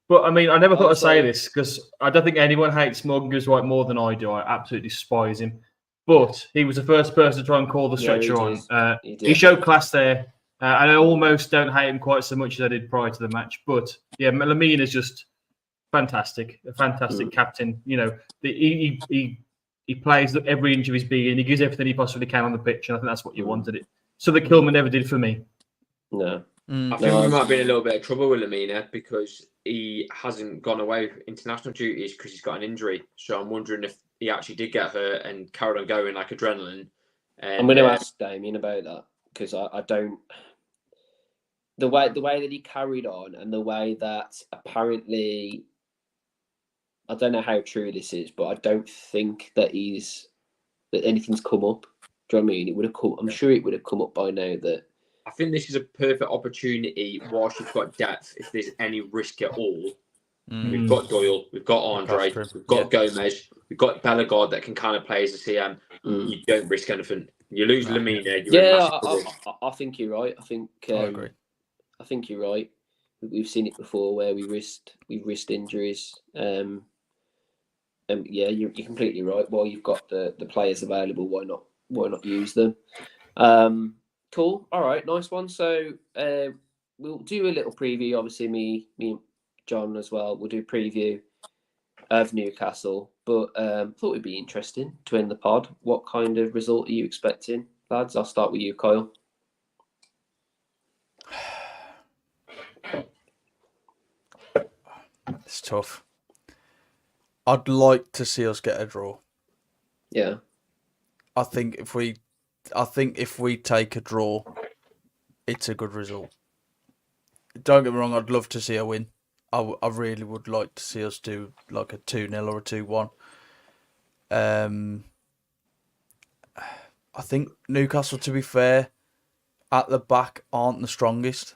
But I mean, I never thought I'd say this because I don't think anyone hates Morgan White more than I do. I absolutely despise him. But he was the first person to try and call the stretcher on. He showed class there. And I almost don't hate him quite so much as I did prior to the match. But yeah, Lamine is just fantastic. A fantastic captain. He plays every inch of his being. He gives everything he possibly can on the pitch. And I think that's what you wanted it. So the Kilman never did for me. No. I think we might be in a little bit of trouble with Lamina because he hasn't gone away with international duties because he's got an injury. So I'm wondering if he actually did get hurt and carried on going like adrenaline. I'm going to ask Damien about that because I don't. The way that he carried on and the way that apparently, I don't know how true this is, but I don't think that anything's come up. Do you know what I mean? It would have come. I'm sure it would have come up by now. That I think this is a perfect opportunity whilst you've got depth. If there's any risk at all, we've got Doyle, we've got Andre, we've got Gomez, we've got Bellegarde that can kind of play as a CM. You don't risk anything. You lose Lamina. I think you're right. I agree. I think you're right. We've seen it before where we've risked injuries. Yeah, you're completely right. While you've got the players available, why not use them? Cool. All right, nice one. So we'll do a little preview. Obviously, me and John as well. We'll do a preview of Newcastle. But thought it'd be interesting to end the pod. What kind of result are you expecting, lads? I'll start with you, Kyle. It's tough. I'd like to see us get a draw. Yeah. I think if we take a draw, it's a good result. Don't get me wrong, I'd love to see a win. I really would like to see us do like a 2-0 or a 2-1. I think Newcastle, to be fair, at the back aren't the strongest.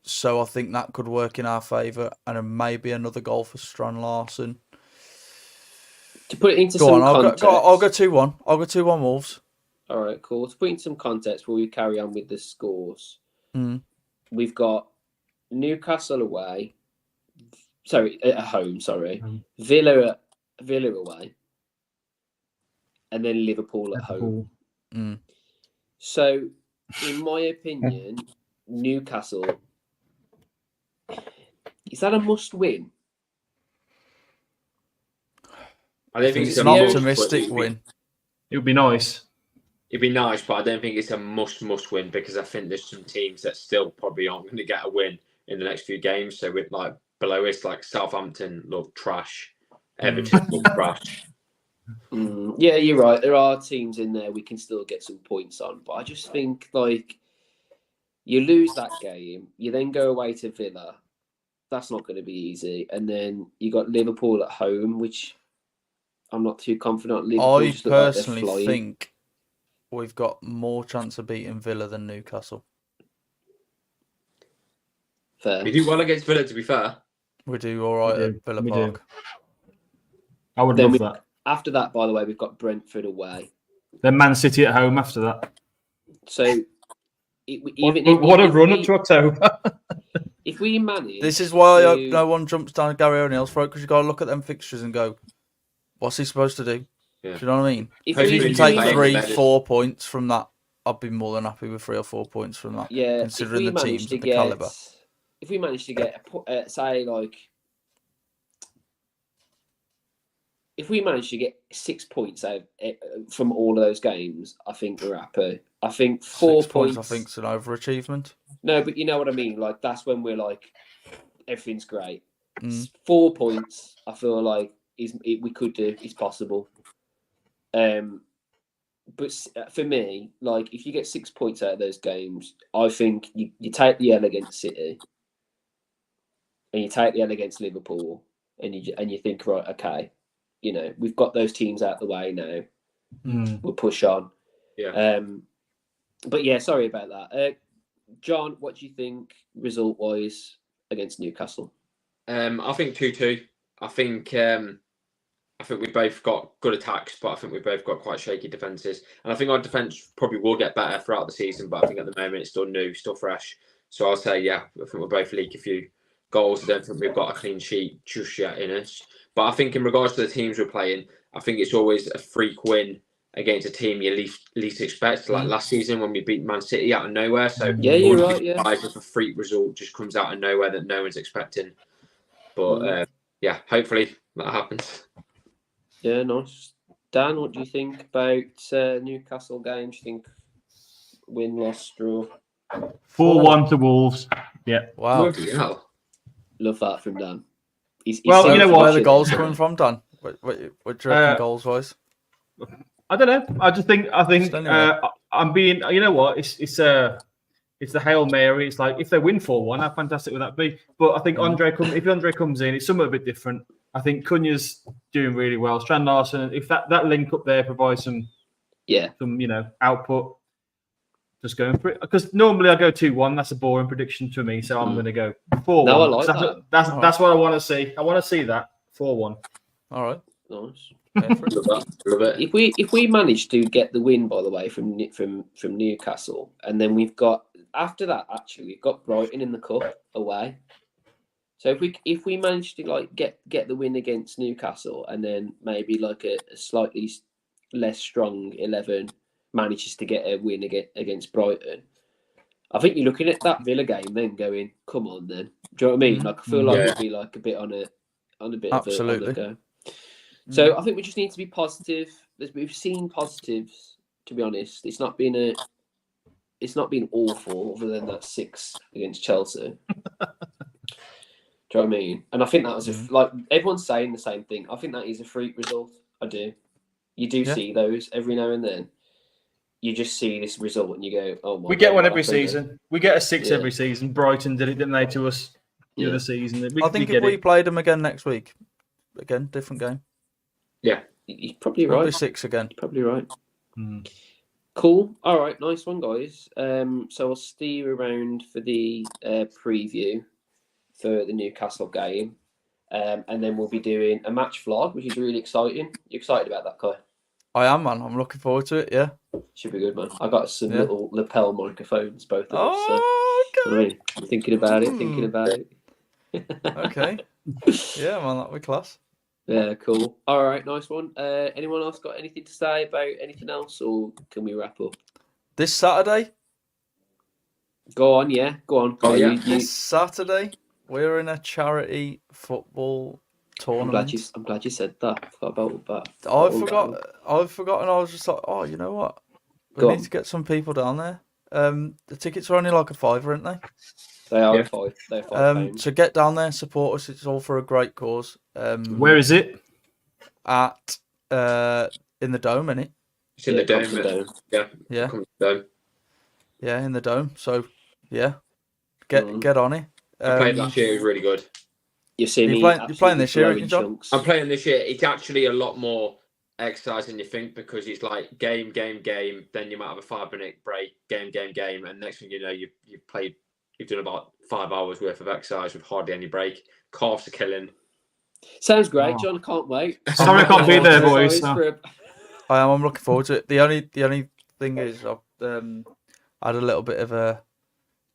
So I think that could work in our favour, and then maybe another goal for Strand Larsen. To put it into context, I'll go 2-1. I'll go 2-1 Wolves. All right, cool. To put in some context before we carry on with the scores, we've got Newcastle away. Sorry, at home. Villa away, and then Liverpool at home. So, in my opinion, Newcastle, is that a must-win? I don't think it's an optimistic win. It would be nice. It'd be nice, but I don't think it's a must win because I think there's some teams that still probably aren't going to get a win in the next few games. So with like below us, like Southampton look trash, Everton look trash. Yeah, you're right. There are teams in there we can still get some points on, but I just think like you lose that game, you then go away to Villa. That's not going to be easy, and then you got Liverpool at home, which I'm not too confident. I personally think we've got more chance of beating Villa than Newcastle. Fair. We do well against Villa, to be fair. We do all right at Villa Park. I would love that. After that, by the way, we've got Brentford away. Then Man City at home after that. So, what a run up to October. If we manage... This is why I hope no one jumps down Gary O'Neill's throat, because you've got to look at them fixtures and go, what's he supposed to do? Yeah. Do you know what I mean? If If you we can take play 3, better. 4 points from that, I'd be more than happy with 3 or 4 points from that. Yeah, considering if we the manage teams to of the get, caliber. if we manage to get say like, if we manage to get 6 points out from all of those games, I think we're happy. I think 4 6 points. I think it's an overachievement. No, but you know what I mean. Like that's when we're like, everything's great. Mm. 4 points, I feel like we could do. It's possible. But for me, like if you get 6 points out of those games, I think you take the L against City, and you take the L against Liverpool, and you think, right, okay, you know, we've got those teams out the way now. We'll push on. Yeah. But yeah, sorry about that. John, what do you think result wise against Newcastle? I think 2-2. I think we both got good attacks, but I think we both got quite shaky defences. And I think our defence probably will get better throughout the season, but I think at the moment it's still new, still fresh. So I'll say, yeah, I think we'll both leak a few goals. I don't think we've got a clean sheet just yet in us. But I think in regards to the teams we're playing, I think it's always a freak win against a team you least expect. Like last season when we beat Man City out of nowhere. So yeah, you're right. Yeah, if a freak result just comes out of nowhere that no one's expecting. But yeah, hopefully that happens. Yeah, nice. Dan, what do you think about Newcastle game? Do you think win, loss, draw? 4-1 to Wolves. Yeah. Wow. Bloody hell. Love that from Dan. He's Well, you know what? Where are the goals coming from, Dan? What do you reckon goals wise? I don't know. I think I'm being. You know what? It's the Hail Mary. It's like if they win 4-1, how fantastic would that be? But I think if Andre comes in, it's something a bit different. I think Cunha's doing really well. Strand Larsen, if that link up there provides some output, just going for it. Because normally I go 2-1. That's a boring prediction to me. So I'm going to go 4-1. No, I like that. That's what I want to see. I want to see that 4-1. All right. Nice. Love it. If we manage to get the win, by the way, from Newcastle, and then we've got after that we've got Brighton in the cup away. So if we manage to like get the win against Newcastle, and then maybe like a slightly less strong 11 manages to get a win against Brighton, I think you're looking at that Villa game then going, come on then. Do you know what I mean? Like I feel like we'd be like a bit on a bit Absolutely. of a go. So I think we just need to be positive. We've seen positives, to be honest. It's not been awful other than that 6 against Chelsea. Do you know what I mean? And I think that was like everyone's saying the same thing. I think that is a freak result. I do. You do see those every now and then. You just see this result and you go, "Oh my!" We get one every season. We get a 6 every season. Brighton did it, didn't they, to us the other season? I think if we played them again next week, again different game. Yeah, you're probably Probably right. 6 again. You're probably right. Cool. All right, nice one, guys. So I'll steer around for the preview for the Newcastle game, and then we'll be doing a match vlog, which is really exciting. You excited about that, Kai? I am, man. I'm looking forward to it. Yeah, should be good, man. I got some little lapel microphones, both of us. So, okay. I mean, I'm thinking about it. Okay. Yeah, man, that'll be class. Yeah, cool. All right, nice one. Anyone else got anything to say about anything else, or can we wrap up? This Saturday? Go on, yeah. Go on. Oh, yeah. This Saturday, we're in a charity football tournament. I'm glad you said that. I forgot about that. I've forgotten. I was just like, oh, you know what? We need to get some people down there. The tickets are only like a £5, aren't they? They are £5. They're £5. So get down there, support us. It's all for a great cause. Where is it? At in the Dome, innit? It's in the Dome. Yeah. Dome. Yeah, in the Dome. So yeah, get on it. I played last year. It was really good. You've seen me. You're playing this year, John? I'm playing this year. It's actually a lot more exercise than you think because it's like game. Then you might have a 5-minute break. Game, and next thing you know, you've done about 5 hours worth of exercise with hardly any break. Calves are killing. Sounds great, John. Can't wait. Sorry, I can't be there, boys. I'm looking forward to it. The only thing is, I've had a little bit of a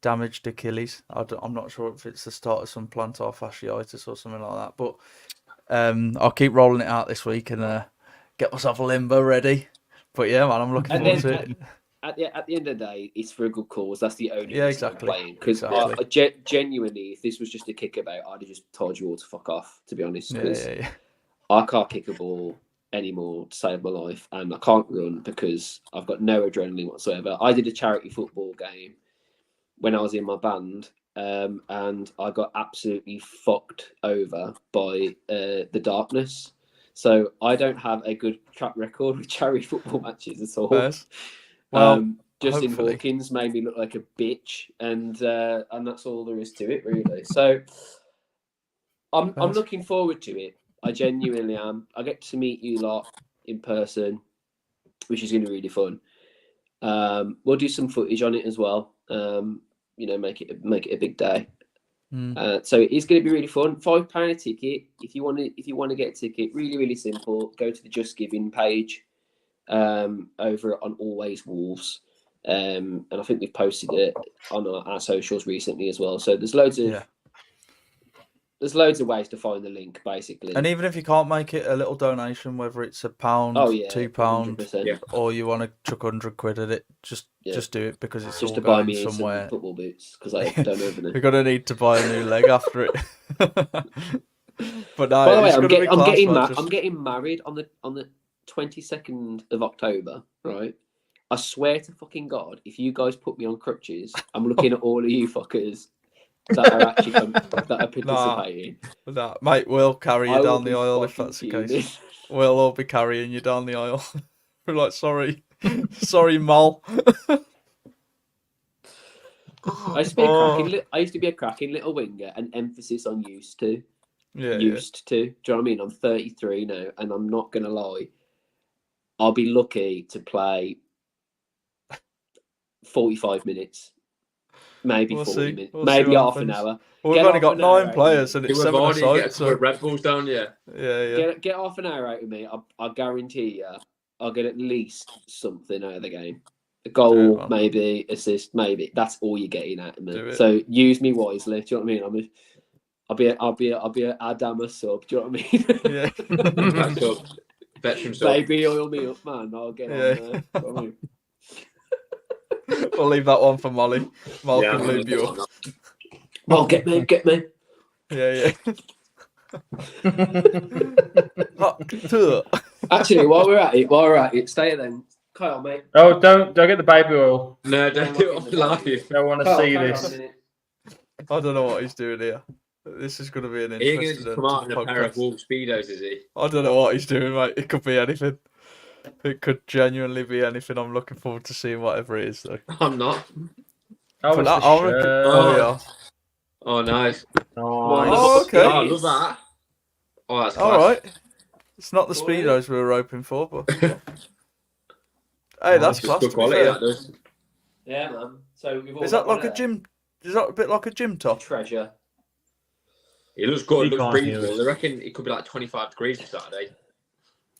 damaged Achilles. I'm not sure if it's the start of some plantar fasciitis or something like that. But I'll keep rolling it out this week and get myself a limbo ready. But yeah, man, I'm looking And forward then to it. at the end of the day, it's for a good cause. That's the only Yeah, reason I'm exactly. playing. Because Exactly. genuinely, if this was just a kickabout, I'd have just told you all to fuck off, to be honest. Because Yeah. I can't kick a ball anymore to save my life, and I can't run because I've got no adrenaline whatsoever. I did a charity football game when I was in my band, and I got absolutely fucked over by the darkness. So I don't have a good track record with charity football matches at all. Fairs. Well, Justin hopefully. Hawkins made me look like a bitch, and that's all there is to it, really. So I'm looking forward to it. I genuinely am. I get to meet you lot in person, which is going to be really fun. We'll do some footage on it as well. Make it a big day. So it's going to be really fun. £5 a ticket. If you want to get a ticket, really, really simple. Go to the Just Giving page over on Always Wolves. And I think we've posted it on our socials recently as well. So there's loads of ways to find the link, basically. And even if you can't make it, a little donation, whether it's £1, £2, 100%. or you want to chuck 100 quid at it, just do it, because it's just all to buy going me somewhere. some football boots, because I don't have any. We're gonna need to buy a new leg after it. But no, by the way, I'm I'm getting married on the 22nd of October, right? I swear to fucking God, if you guys put me on crutches, I'm looking at all of you fuckers that are actually that are participating. Nah, mate, we'll carry you down the aisle if that's the case. We'll all be carrying you down the aisle. We're like, sorry, Mal. I used to be a cracking little winger, and emphasis on used to. Do you know what I mean? I'm 33 now, and I'm not gonna lie. I'll be lucky to play 45 minutes, maybe 40 minutes, maybe half an hour. Well, we've only got 9 players, and it's 7 aside. Get a Red Bulls down, yeah. Get half an hour out of me. I guarantee you, I'll get at least something out of the game. A goal, maybe assist, maybe. That's all you're getting out of me. So use me wisely. Do you know what I mean? I'll be a Adama sub. Do you know what I mean? That's up. Veteran sub. Baby, oil me up, man. I'll get on there. You know what I mean? We'll leave that one for Molly. Mal can lube you up. Well, get me. Yeah. Actually, while we're at it, stay then. Kyle, mate. Oh, don't get the baby oil. No, don't do it on live. Don't want to see this. I don't know what he's doing here. This is going to be an interesting. He's going to come out in a pair of Wolf Speedos, is he? I don't know what he's doing, mate. It could be anything. It could genuinely be anything. I'm looking forward to seeing whatever it is, though. I'm not. Oh, nice. Oh, okay. Oh, I love that. Oh, that's class. All right. It's not the Speedos we were hoping for, but hey, that's class. Good quality, that does. Yeah, man. So we've all is that like a gym? Is that a bit like a gym top? Treasure. It looks good. It looks breathable. I reckon it could be like 25 degrees on Saturday.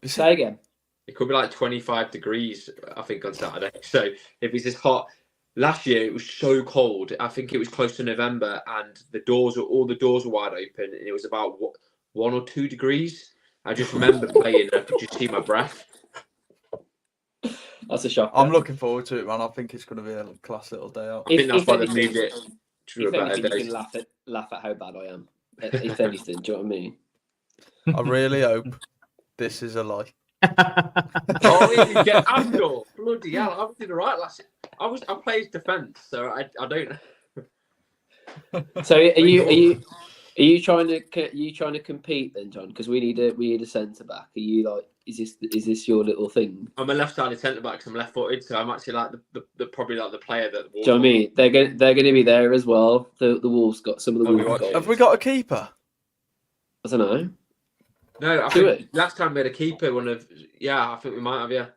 Say again. It could be like 25 degrees, I think, on Saturday. So if it's this hot, last year it was so cold. I think it was close to November, and all the doors were wide open, and it was about 1 or 2 degrees. I just remember playing, and I could just see my breath. That's a shock. I'm looking forward to it, man. I think it's going to be a class little day out. I think that's why they moved it to a better day. You can laugh at how bad I am. If anything, do you know what I mean? I really hope this is a lie. You get Abdul. Bloody hell! I did alright last year. I played defence, so I don't. So are you trying to compete then, John? Because we need a centre back. Are you like? Is this your little thing? I'm a left-sided centre back because I'm left-footed, so I'm actually like the probably like the player that. Do you know what I mean? They're going to be there as well. The Wolves got some of the Wolves. Have we got a keeper? I don't know. No, I think last time we had a keeper. I think we might have. Yeah.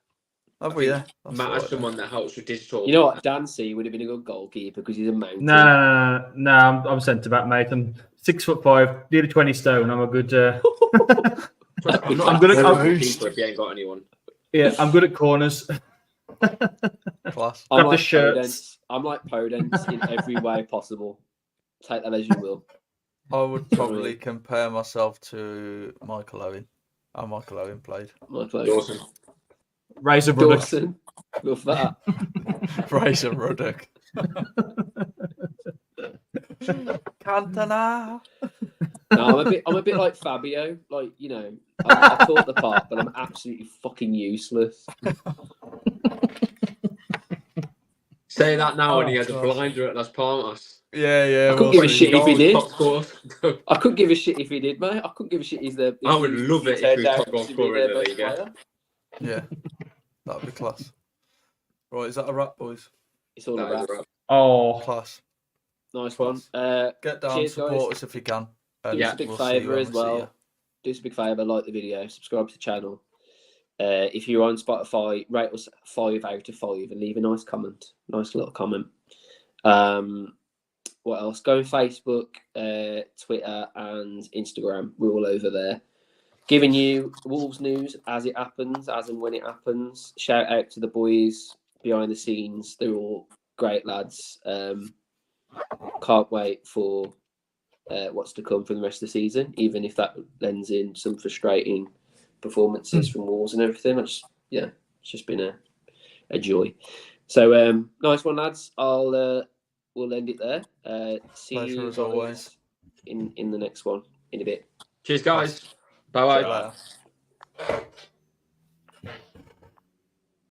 Have we? Yeah. Matt has someone that helps with digital. You know what? Dancy would have been a good goalkeeper because he's a mountain. No, I'm centre back, mate. I'm 6'5", nearly 20 stone. I'm a good. I'm good at keeper if you ain't got anyone. Yeah, I'm good at corners. Class. I'm like Podence. I'm like Podence in every way possible. Take that as you will. I would probably compare myself to Michael Owen. Oh, Michael Owen played. Michael Owen. Dawson. Razor Ruddock. Dawson. Love that. Razor Ruddock. Cantona. No, I'm a bit like Fabio. Like, you know, I taught the part, but I'm absolutely fucking useless. Say that now, and he had a blinder at Las Palmas. Yeah. I couldn't give a shit if he did. Top scorer. I couldn't give a shit if he did, mate. I couldn't give a shit if I would love it if he was top goal scorer in the league. Yeah, that'd be class. Right, is that a wrap, boys? It's all a wrap. Oh, Class. Nice one. Get down, cheers, support guys. us if you can. Do us a big favour as well. Do us a big favour, like the video, subscribe to the channel. If you're on Spotify, rate us 5 out of 5 and leave a nice comment. Nice little comment. What else? Go on Facebook, Twitter and Instagram. We're all over there. Giving you Wolves news as it happens, as and when it happens. Shout out to the boys behind the scenes. They're all great lads. Can't wait for what's to come from the rest of the season, even if that lends in some frustrating performances from Wolves and everything. It's just been a joy. So nice one, lads. We'll end it there. See Pleasure you as always in the next one in a bit. Cheers, guys. Bye bye. Bye.